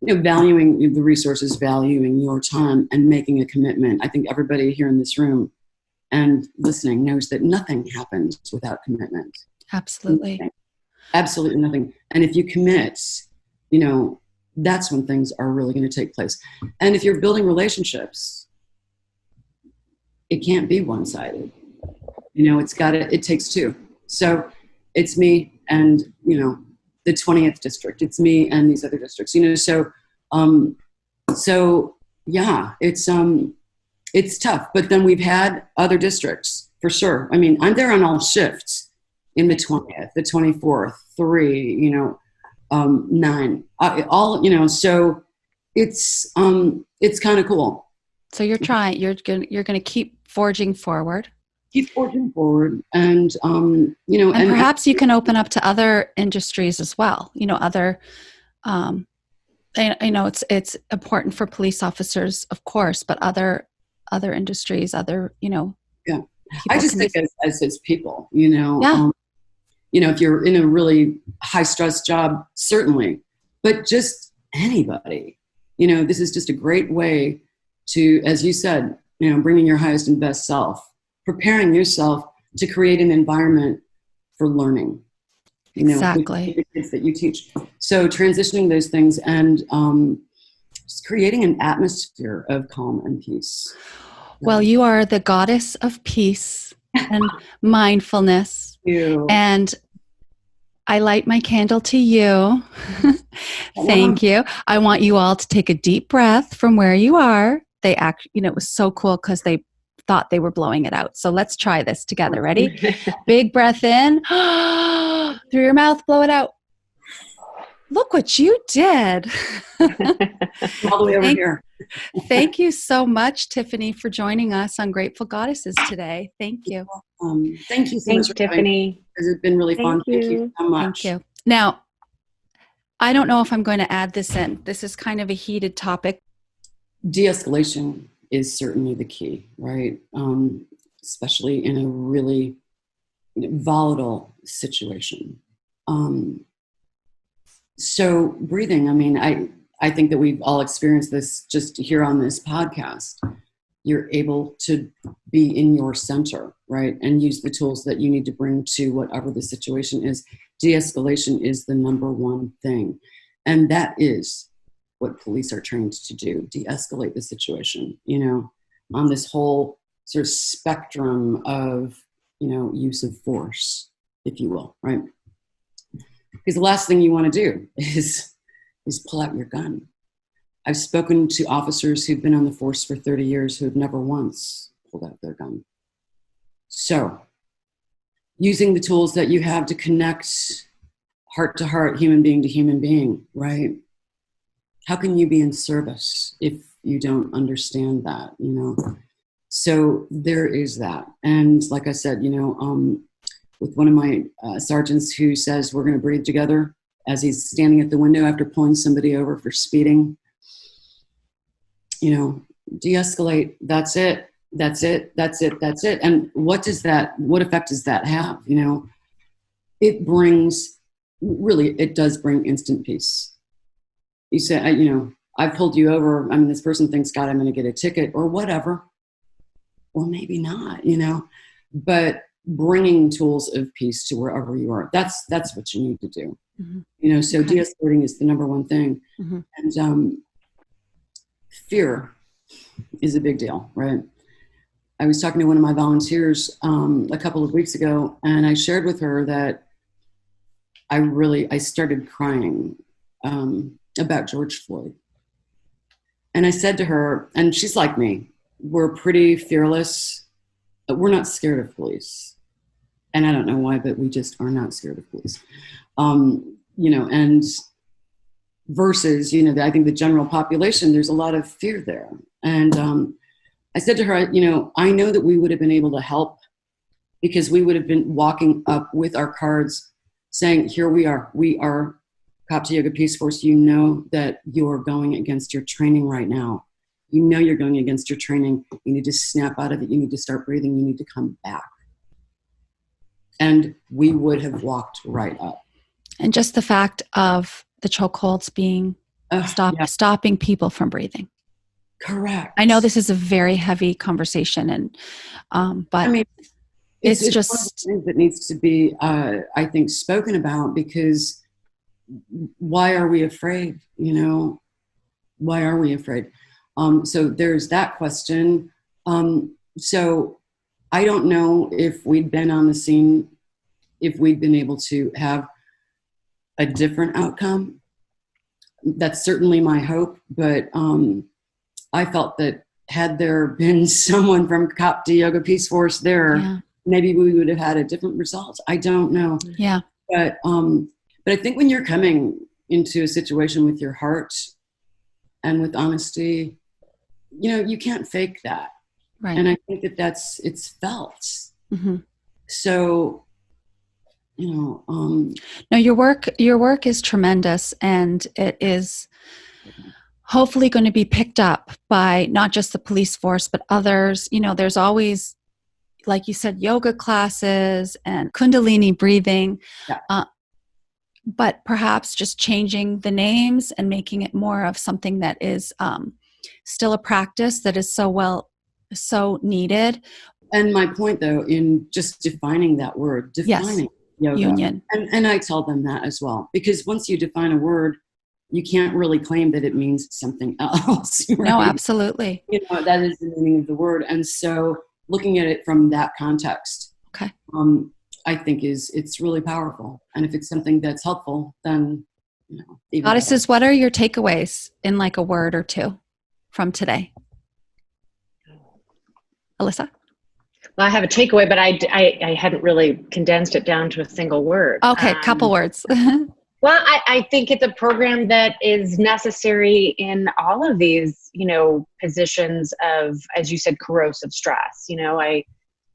Valuing the resources, valuing your time and making a commitment. I think everybody here in this room and listening knows that nothing happens without commitment. Absolutely. Nothing. Absolutely nothing. And if you commit, that's when things are really going to take place. And if you're building relationships, it can't be one-sided. It takes two. So it's me and, the 20th district. It's me and these other districts, so yeah, it's tough, but then we've had other districts for sure. I mean, I'm there on all shifts in the 20th, the 24th, 3, 9, all, so it's kind of cool. So you're going to keep forging forward. Keep forging forward, and and perhaps you can open up to other industries as well. Other, it's important for police officers, of course, but other industries, Yeah, I just think as people, Yeah. If you're in a really high stress job, certainly, but just anybody, this is just a great way to, as you said, bringing your highest and best self. Preparing yourself to create an environment for learning, exactly. with the kids that you teach. So transitioning those things and just creating an atmosphere of calm and peace. Well, you are the goddess of peace and mindfulness. And I light my candle to you. Thank you. I want you all to take a deep breath from where you are. It was so cool because they thought they were blowing it out. So let's try this together. Ready? Big breath in through your mouth, blow it out. Look what you did. All the way over here. Thank you so much, Tiffany, for joining us on Grateful Goddesses today. Thank you. Thank you so Thanks, much, Tiffany. It's been really fun. Thank you so much. Thank you. Now, I don't know if I'm going to add this in. This is kind of a heated topic. De-escalation is certainly the key, right? Especially in a really volatile situation. So breathing, I mean, I think that we've all experienced this just here on this podcast. you're able to be in your center, right? And use the tools that you need to bring to whatever the situation is. De-escalation is the number one thing. And that is what police are trained to do, de-escalate the situation, on this whole sort of spectrum of, use of force, if you will, right? Because the last thing you want to do is pull out your gun. I've spoken to officers who've been on the force for 30 years who have never once pulled out their gun. So, using the tools that you have to connect heart to heart, human being to human being, right? How can you be in service if you don't understand that, So there is that. And like I said, with one of my sergeants who says we're going to breathe together as he's standing at the window after pulling somebody over for speeding, de-escalate, that's it. And what effect does that have? It does bring instant peace. You say, I've pulled you over. This person thinks, God, I'm going to get a ticket or whatever. Or maybe not, but bringing tools of peace to wherever you are. That's what you need to do. Mm-hmm. So okay. De-escalating is the number one thing. Mm-hmm. And fear is a big deal, right? I was talking to one of my volunteers a couple of weeks ago, and I shared with her that I started crying about George Floyd. And I said to her, and she's like me, we're pretty fearless. We're not scared of police. And I don't know why, but we just are not scared of police. And versus, I think the general population, there's a lot of fear there. And I said to her, I know that we would have been able to help because we would have been walking up with our cards saying, here we are Cop to Yoga Peace Force. You know that you're going against your training right now. You're going against your training. You need to snap out of it. You need to start breathing. You need to come back. And we would have walked right up. And just the fact of the chokeholds being stopping people from breathing. Correct. I know this is a very heavy conversation, and but it's just one of the things that needs to be, I think, spoken about, because why are we afraid? Why are we afraid? So there's that question. So I don't know if we'd been on the scene, if we'd been able to have a different outcome. That's certainly my hope. But I felt that had there been someone from Cop to Yoga Peace Force there, maybe we would have had a different result. I don't know. Yeah. But I think when you're coming into a situation with your heart and with honesty, you can't fake that. Right. And I think it's felt. Mm-hmm. So, no, your work is tremendous, and it is hopefully going to be picked up by not just the police force, but others. There's always, like you said, yoga classes and Kundalini breathing. Yeah. But perhaps just changing the names and making it more of something that is still a practice that is so needed. And my point, though, in just defining that word, yoga, union. And I tell them that as well, because once you define a word, you can't really claim that it means something else. Right? No, absolutely. That is the meaning of the word. And so looking at it from that context, okay, I think it's really powerful. And if it's something that's helpful, then, Goddesses, what are your takeaways in like a word or two from today? Alyssa? Well, I have a takeaway, but I hadn't really condensed it down to a single word. Okay, couple words. Well, I think it's a program that is necessary in all of these, positions of, as you said, corrosive stress.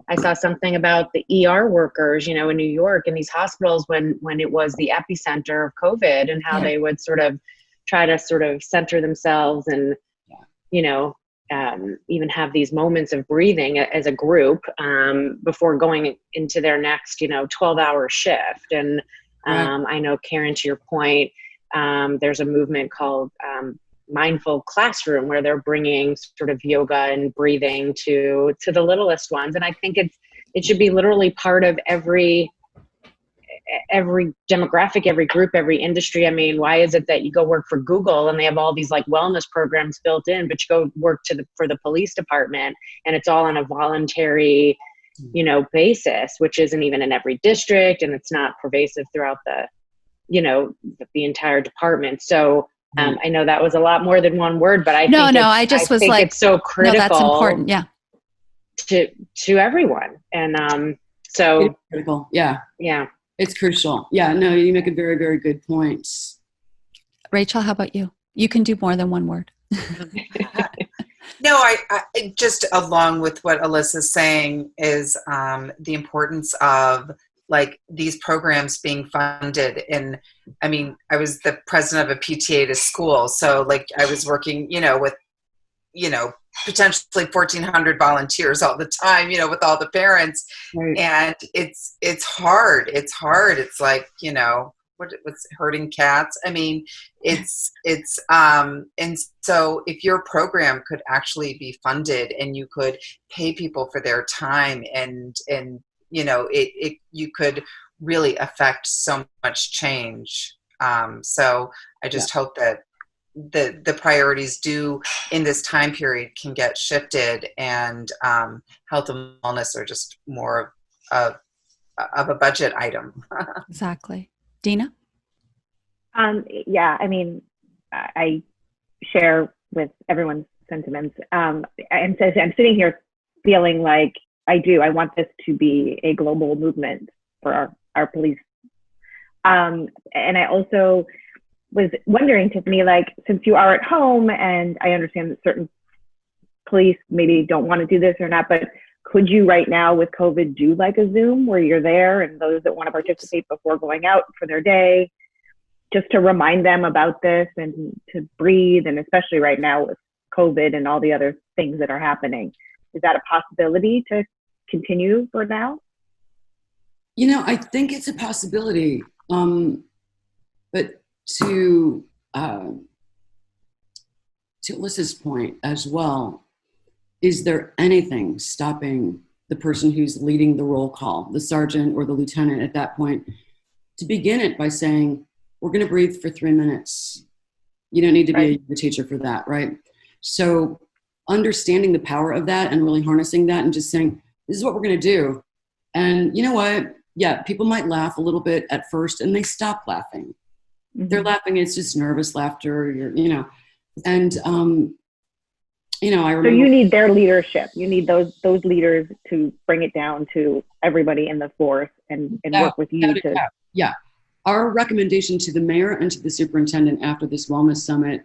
I saw something about the ER workers, in New York, in these hospitals when it was the epicenter of COVID, and how they would sort of try to sort of center themselves and, even have these moments of breathing as a group before going into their next, 12-hour shift. And I know, Karen, to your point, there's a movement called mindful classroom where they're bringing sort of yoga and breathing to the littlest ones. And I think it should be literally part of every demographic, every group, every industry. I mean, why is it that you go work for Google and they have all these like wellness programs built in, but you go work for the police department and it's all on a voluntary, basis, which isn't even in every district, and it's not pervasive throughout the entire department. So I know that was a lot more than one word, but I think it's so critical. No, that's important. Yeah. To everyone. And so it's critical. Yeah. Yeah. It's crucial. Yeah, no, you make a very, very good point. Rachel, how about you? You can do more than one word. No, I just along with what Alyssa's saying is the importance of like these programs being funded. And I mean, I was the president of a PTA at a school. So like I was working, with, potentially 1,400 volunteers all the time, with all the parents. Right. And it's hard. It's hard. It's like, what's herding cats. I mean, it's and so if your program could actually be funded and you could pay people for their time and you could really affect so much change. So I just hope that the priorities do in this time period can get shifted, and health and wellness are just more of a budget item. Exactly. Dina? Yeah, I mean, I share with everyone's sentiments. And so I'm sitting here feeling like I want this to be a global movement for our police. And I also was wondering, Tiffany, like, since you are at home, and I understand that certain police maybe don't want to do this or not, but could you right now with COVID do like a Zoom where you're there and those that want to participate before going out for their day, just to remind them about this and to breathe, and especially right now with COVID and all the other things that are happening? Is that a possibility to continue for now? I think it's a possibility. But to Alyssa's point as well, is there anything stopping the person who's leading the roll call, the sergeant or the lieutenant at that point, to begin it by saying, we're going to breathe for 3 minutes. You don't need to be a teacher for that, right? So understanding the power of that and really harnessing that and just saying, this is what we're going to do. And you know what? Yeah, people might laugh a little bit at first and they stop laughing. Mm-hmm. They're laughing. It's just nervous laughter, and I remember. So you need their leadership. You need those leaders to bring it down to everybody in the force and work with you to. Yeah. Our recommendation to the mayor and to the superintendent after this wellness summit,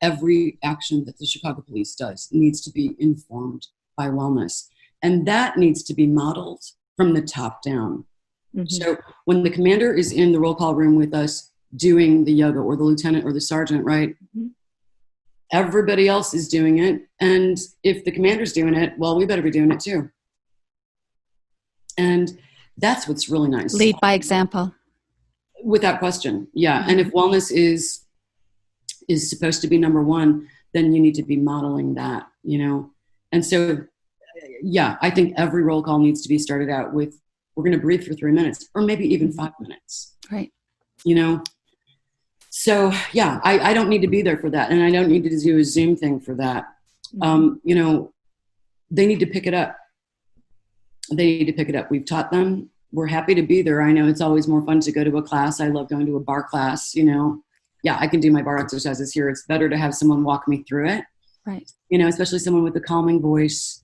every action that the Chicago Police does needs to be informed by wellness. And that needs to be modeled from the top down. Mm-hmm. So when the commander is in the roll call room with us doing the yoga, or the lieutenant or the sergeant, right? Mm-hmm. Everybody else is doing it. And if the commander's doing it, well, we better be doing it too. And that's what's really nice. Lead by example. Without question. Yeah. Mm-hmm. And if wellness is supposed to be number one, then you need to be modeling that, And so, yeah, I think every roll call needs to be started out with, we're going to breathe for 3 minutes, or maybe even 5 minutes. Right. So yeah, I don't need to be there for that. And I don't need to do a Zoom thing for that. Mm-hmm. They need to pick it up. We've taught them. We're happy to be there. I know it's always more fun to go to a class. I love going to a bar class, Yeah, I can do my bar exercises here. It's better to have someone walk me through it. Right. Especially someone with a calming voice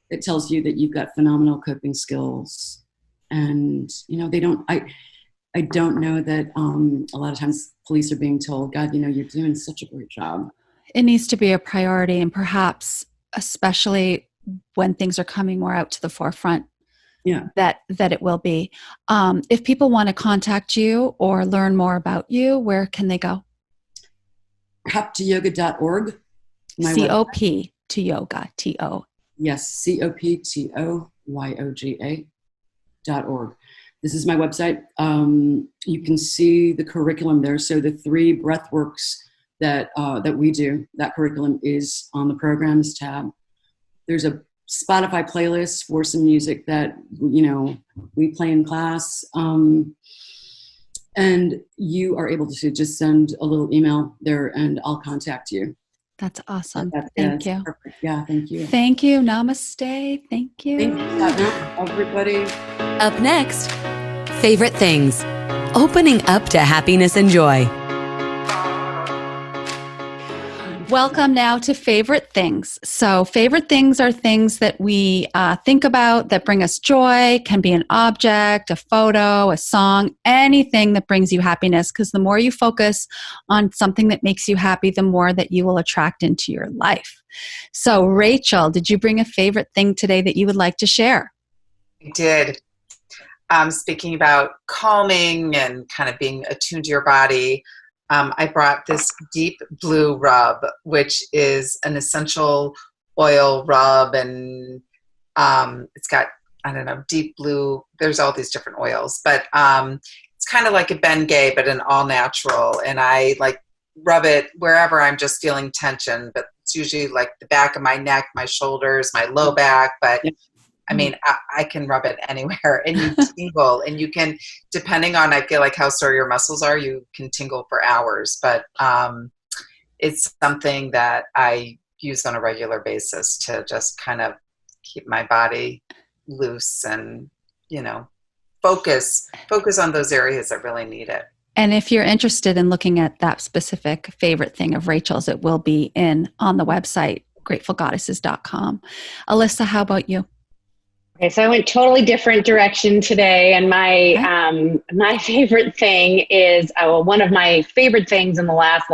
that tells you that you've got phenomenal coping skills. And, I don't know that a lot of times police are being told, God, you're doing such a great job. It needs to be a priority, and perhaps especially when things are coming more out to the forefront, that it will be. If people want to contact you or learn more about you, where can they go? COPToyoga.org. COP to yoga, T-O. Yes, COPTOYOGA.org. This is my website. You can see the curriculum there. So the 3 breath works that we do. That curriculum is on the programs tab. There's a Spotify playlist for some music that, we play in class. And you are able to just send a little email there and I'll contact you. That's awesome. Thank you. Perfect. Yeah, thank you. Thank you. Namaste. Thank you. Thank you, everybody. Up next, favorite things. Opening up to happiness and joy. Welcome now to favorite things. So favorite things are things that we think about that bring us joy. Can be an object, a photo, a song, anything that brings you happiness. Because the more you focus on something that makes you happy, the more that you will attract into your life. So Rachel, did you bring a favorite thing today that you would like to share? I did. Speaking about calming and kind of being attuned to your body, I brought this deep blue rub, which is an essential oil rub, and it's got, deep blue. There's all these different oils, but it's kind of like a Bengay, but an all natural. And I rub it wherever I'm just feeling tension, but it's usually like the back of my neck, my shoulders, my low back, but I can rub it anywhere, and you tingle, and you can, depending on, I feel like how sore your muscles are, you can tingle for hours, but it's something that I use on a regular basis to just kind of keep my body loose and, focus on those areas that really need it. And if you're interested in looking at that specific favorite thing of Rachel's, it will be on the website, gratefulgoddesses.com. Alyssa, how about you? Okay, so I went totally different direction today, and my favorite thing is one of my favorite things in the last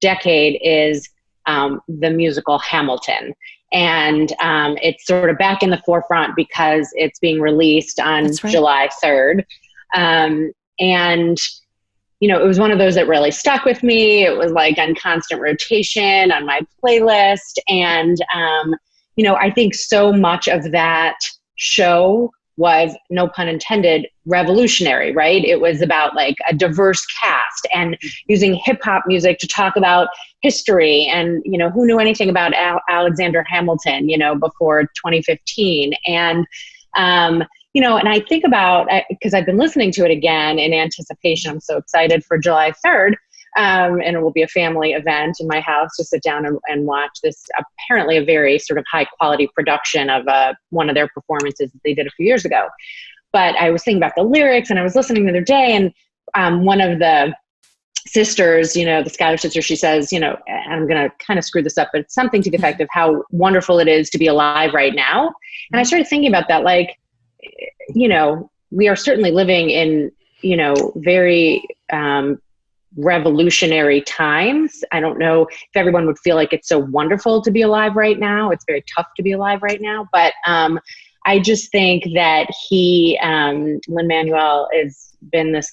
decade is the musical Hamilton, and it's sort of back in the forefront because it's being released on July 3rd, and it was one of those that really stuck with me. It was like on constant rotation on my playlist, and I think so much of that show was, no pun intended, revolutionary, right? It was about a diverse cast and using hip hop music to talk about history. And, who knew anything about Alexander Hamilton, before 2015. And, and I think about, because I've been listening to it again in anticipation. I'm so excited for July 3rd. And it will be a family event in my house to sit down and watch this, apparently a very sort of high quality production of one of their performances that they did a few years ago. But I was thinking about the lyrics, and I was listening the other day, and one of the sisters, the Schuyler sister, she says, I'm going to kind of screw this up, but it's something to the effect of how wonderful it is to be alive right now. And I started thinking about that, we are certainly living in, very revolutionary times. I don't know if everyone would feel like it's so wonderful to be alive right now. It's very tough to be alive right now. But I just think that Lin-Manuel has been this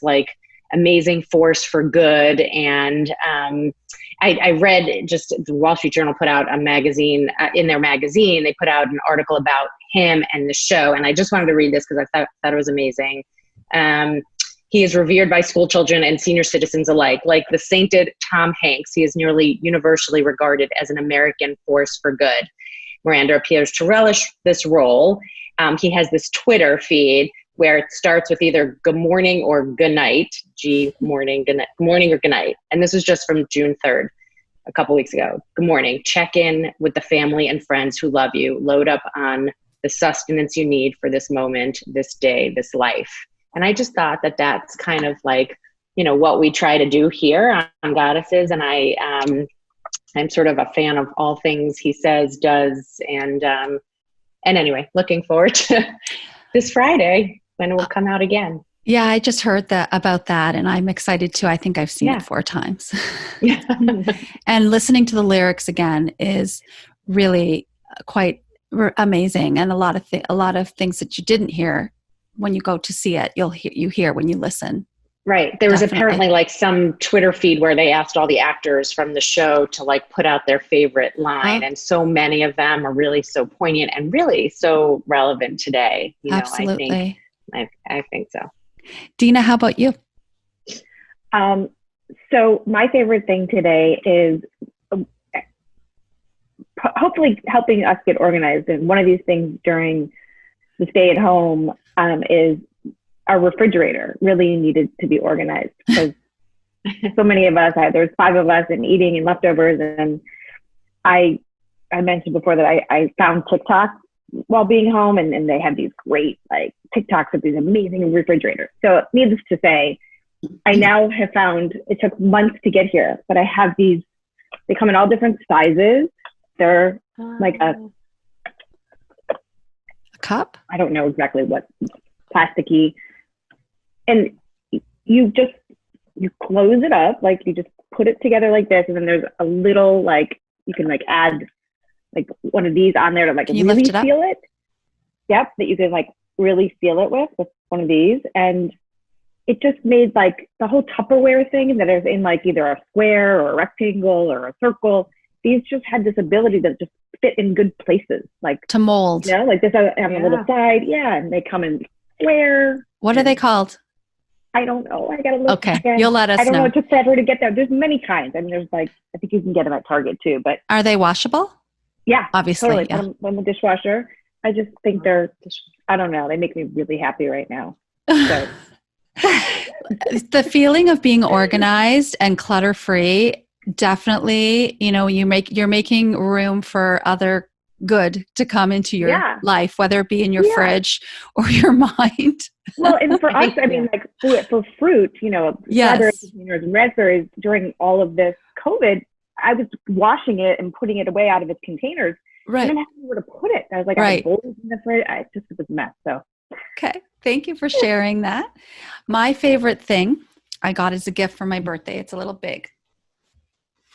amazing force for good. And I read, just the Wall Street Journal put out a magazine, in their magazine, they put out an article about him and the show. And I just wanted to read this because I thought it was amazing. He is revered by school children and senior citizens alike. Like the sainted Tom Hanks, he is nearly universally regarded as an American force for good. Miranda appears to relish this role. He has this Twitter feed where it starts with either good morning or good night, morning or good night. And this was just from June 3rd, a couple weeks ago. Good morning. Check in with the family and friends who love you. Load up on the sustenance you need for this moment, this day, this life. And I just thought that that's kind of what we try to do here on Goddesses. And I'm sort of a fan of all things he says, does. And anyway, looking forward to this Friday when it will come out again. Yeah, I just heard about that, and I'm excited too. I think I've seen it 4 times. Yeah. And listening to the lyrics again is really quite amazing, and a lot of things that you didn't hear when you go to see it, you hear when you listen. Right. There was apparently some Twitter feed where they asked all the actors from the show to put out their favorite line. And so many of them are really so poignant and really so relevant today. Absolutely. I think so. Dina, how about you? So my favorite thing today is hopefully helping us get organized. And one of these things during the stay at home is our refrigerator really needed to be organized because so many of us, there's 5 of us and eating and leftovers. And I mentioned before that I found TikTok while being home, and they have these great like TikToks of these amazing refrigerators. So needless to say, I now have found, it took months to get here, but I have these, they come in all different sizes. They're like a cup? I don't know exactly what, plasticky. And you close it up, like you just put it together like this, and then there's a little like, you can like add like one of these on there to like really feel it. Yep, that you can like really feel it with one of these. And it just made like the whole Tupperware thing that is in like either a square or a rectangle or a circle. These just had this ability to just fit in good places, like to mold. You know, like this on the little side. Yeah, and they come in square. What are they called? I don't know. I gotta look. Okay, again. you'll let us know. I don't know. It took forever to get there. There's many kinds. I mean, there's like, I think you can get them at Target too. But are they washable? Yeah, obviously. Totally. Yeah. Put them in the dishwasher. I just think they're, I don't know. They make me really happy right now. So. The feeling of being organized and clutter-free, definitely, you know, you're making room for other good to come into your life, whether it be in your fridge or your mind. Well, and for us, I mean, like for fruit, you know, strawberries and raspberries during all of this COVID, I was washing it and putting it away out of its containers. Right. And then I had nowhere to put it. I was like, I had bowls in the fridge. It just was a mess. So. Okay. Thank you for sharing that. My favorite thing I got as a gift for my birthday. It's a little big.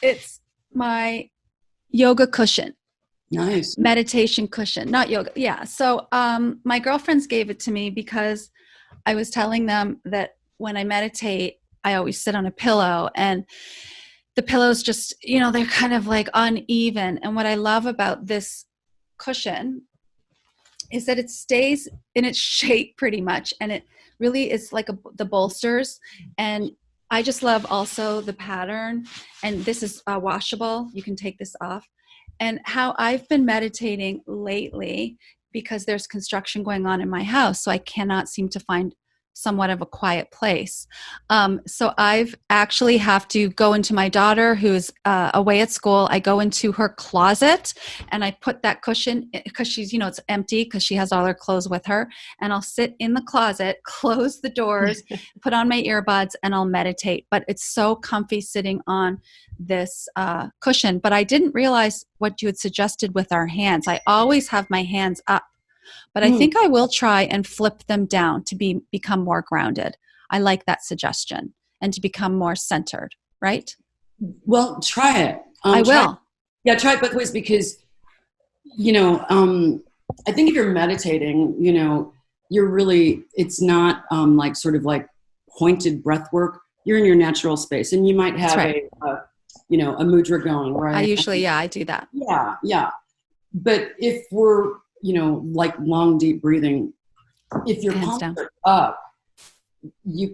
It's my yoga cushion. Nice. Meditation cushion, not yoga. Yeah. So my girlfriends gave it to me because I was telling them that when I meditate, I always sit on a pillow, and the pillows just, you know, they're kind of like uneven. And what I love about this cushion is that it stays in its shape pretty much. And it really is like the bolsters. And I just love also the pattern. And this is washable. You can take this off. And how I've been meditating lately, because there's construction going on in my house, so I cannot seem to find somewhat of a quiet place. So I've actually have to go into my daughter who's away at school. I go into her closet and I put that cushion, because she's, you know, it's empty because she has all her clothes with her. And I'll sit in the closet, close the doors, put on my earbuds, and I'll meditate. But it's so comfy sitting on this cushion. But I didn't realize what you had suggested with our hands. I always have my hands up. But I think I will try and flip them down to become more grounded. I like that suggestion, and to become more centered, right? Well, try it. I will. Try it both ways, because, you know, I think if you're meditating, you know, it's not like sort of like pointed breath work. You're in your natural space, and you might have a mudra going, right? I usually, I do that. Yeah. But if we're, you know, like long, deep breathing, if your palms are up, you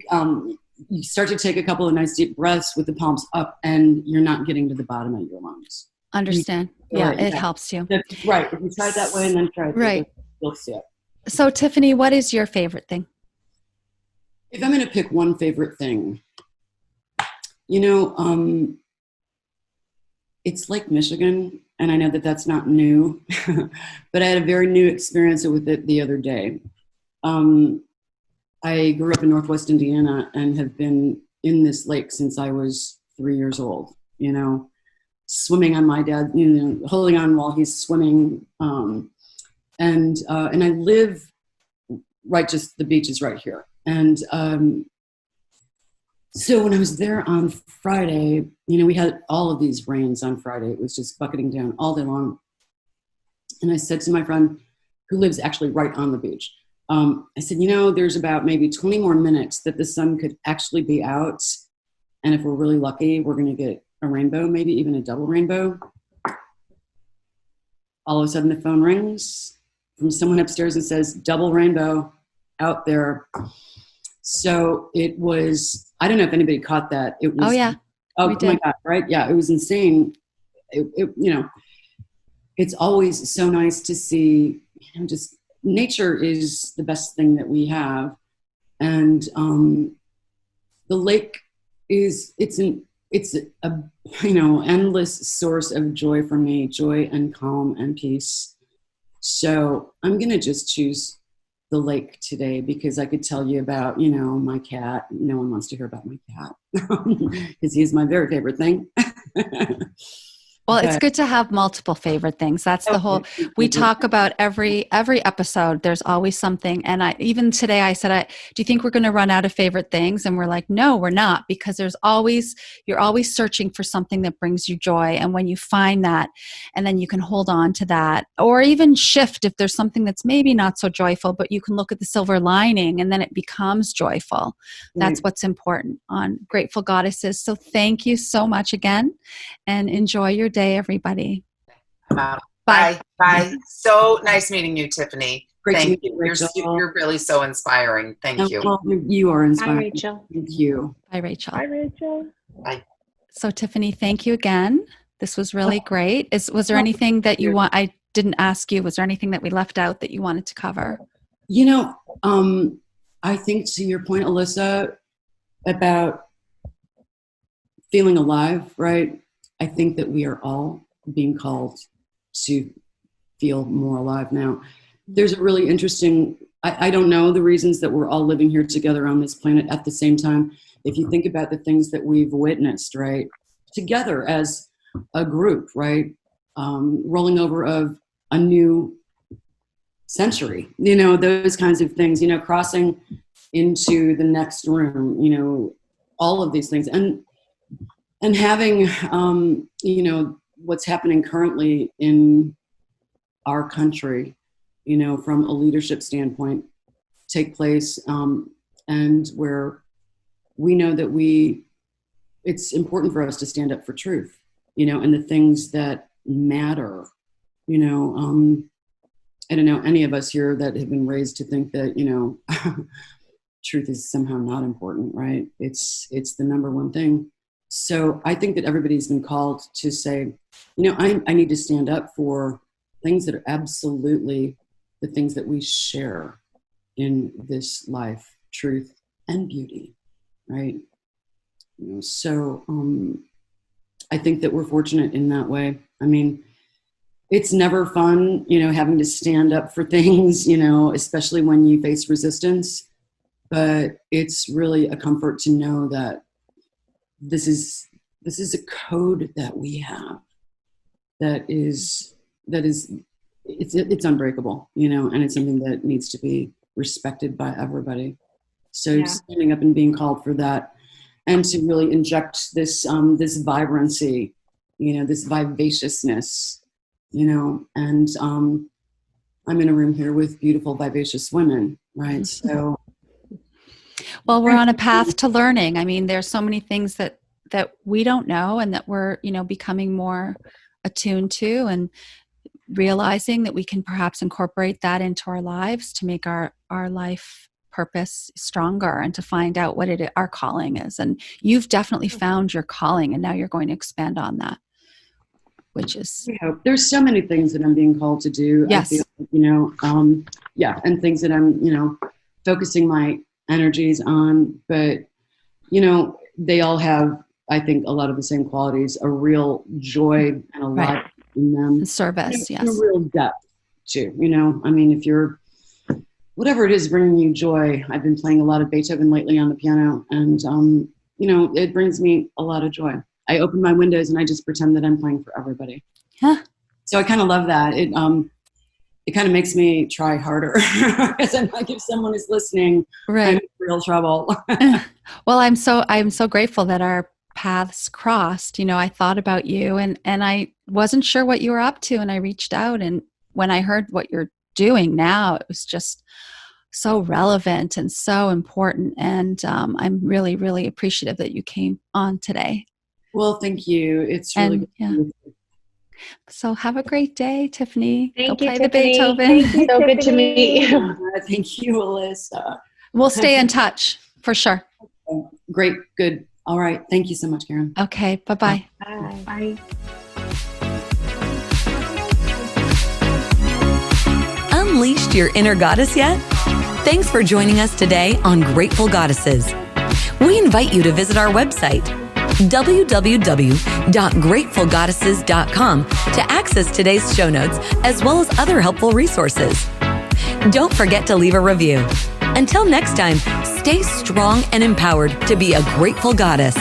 start to take a couple of nice deep breaths with the palms up, and you're not getting to the bottom of your lungs. Understand. It helps you. That's right. If you try it that way and then try it right, you'll see it. So Tiffany, what is your favorite thing? If I'm going to pick one favorite thing, you know, it's Lake Michigan. And I know that that's not new, but I had a very new experience with it the other day. I grew up in Northwest Indiana and have been in this lake since I was 3 years old, you know, swimming on my dad, you know, holding on while he's swimming. And I live right, just the beach is right here. And so when I was there on Friday, you know, we had all of these rains on Friday. It was just bucketing down all day long. And I said to my friend, who lives actually right on the beach, I said, you know, there's about maybe 20 more minutes that the sun could actually be out. And if we're really lucky, we're going to get a rainbow, maybe even a double rainbow. All of a sudden the phone rings from someone upstairs and says, double rainbow out there. So it was I don't know if anybody caught that. It was, Oh yeah. oh We my did. God, right? Yeah, it was insane. It's always so nice to see, just nature is the best thing that we have. And the lake it's a endless source of joy for me, joy and calm and peace. So I'm going to just choose the lake today because I could tell you about, my cat. No one wants to hear about my cat because he's my very favorite thing. Well, it's good to have multiple favorite things. That's the whole, we talk about every episode, there's always something. And even today I said, do you think we're going to run out of favorite things? And we're like, no, we're not, because you're always searching for something that brings you joy. And when you find that, and then you can hold on to that, or even shift if there's something that's maybe not so joyful, but you can look at the silver lining and then it becomes joyful. That's what's important on Grateful Goddesses. So thank you so much again, and enjoy your day, everybody. Bye. So nice meeting you, Tiffany. Great Thank to you. meet you. You're really so inspiring. Thank you. Well, you are inspiring. Hi, Rachel. Thank you. Bye, Rachel. Bye, Rachel. Bye. So, Tiffany, thank you again. This was really great. Was there anything that you want? I didn't ask you. Was there anything that we left out that you wanted to cover? I think to your point, Alyssa, about feeling alive, right? I think that we are all being called to feel more alive now. There's a really interesting, I don't know the reasons that we're all living here together on this planet at the same time. If you think about the things that we've witnessed, right, together as a group, right, rolling over of a new century, those kinds of things, crossing into the next room, all of these things. And having, what's happening currently in our country, from a leadership standpoint, take place, and where we know that it's important for us to stand up for truth, and the things that matter, I don't know any of us here that have been raised to think that, truth is somehow not important, right? It's the number one thing. So I think that everybody's been called to say, I need to stand up for things that are absolutely the things that we share in this life, truth and beauty, right? So I think that we're fortunate in that way. I mean, it's never fun, having to stand up for things, especially when you face resistance, but it's really a comfort to know that this is a code that we have that is it's unbreakable, and it's something that needs to be respected by everybody. So standing up and being called for that, and to really inject this this vibrancy, this vivaciousness, and I'm in a room here with beautiful, vivacious women, right? So. Well, we're on a path to learning. I mean, there's so many things that we don't know, and that we're, becoming more attuned to, and realizing that we can perhaps incorporate that into our lives to make our life purpose stronger, and to find out what our calling is. And you've definitely found your calling, and now you're going to expand on that, which is. There's so many things that I'm being called to do. Yes. I feel, and things that I'm, focusing my energies on, but they all have, I think, a lot of the same qualities, a real joy and a lot in them. And service, yes. And a real depth too, I mean, if you're, whatever it is bringing you joy. I've been playing a lot of Beethoven lately on the piano, and it brings me a lot of joy. I open my windows and I just pretend that I'm playing for everybody. Huh. So I kind of love that. It kind of makes me try harder, because I'm like, if someone is listening, Right. I'm in real trouble. Well, I'm so grateful that our paths crossed. I thought about you, and I wasn't sure what you were up to, and I reached out, and when I heard what you're doing now, it was just so relevant and so important. And I'm really, really appreciative that you came on today. Well, thank you. It's really good. So have a great day, Tiffany. Thank Go you, play Tiffany. the Beethoven. Thank you, so good to meet you. Thank you, Alyssa. We'll stay in touch for sure. Great. Good. All right. Thank you so much, Karen. Okay. Bye-bye. Bye. Bye. Unleashed your inner goddess yet? Thanks for joining us today on Grateful Goddesses. We invite you to visit our website, www.gratefulgoddesses.com, to access today's show notes as well as other helpful resources. Don't forget to leave a review. Until next time, stay strong and empowered to be a grateful goddess.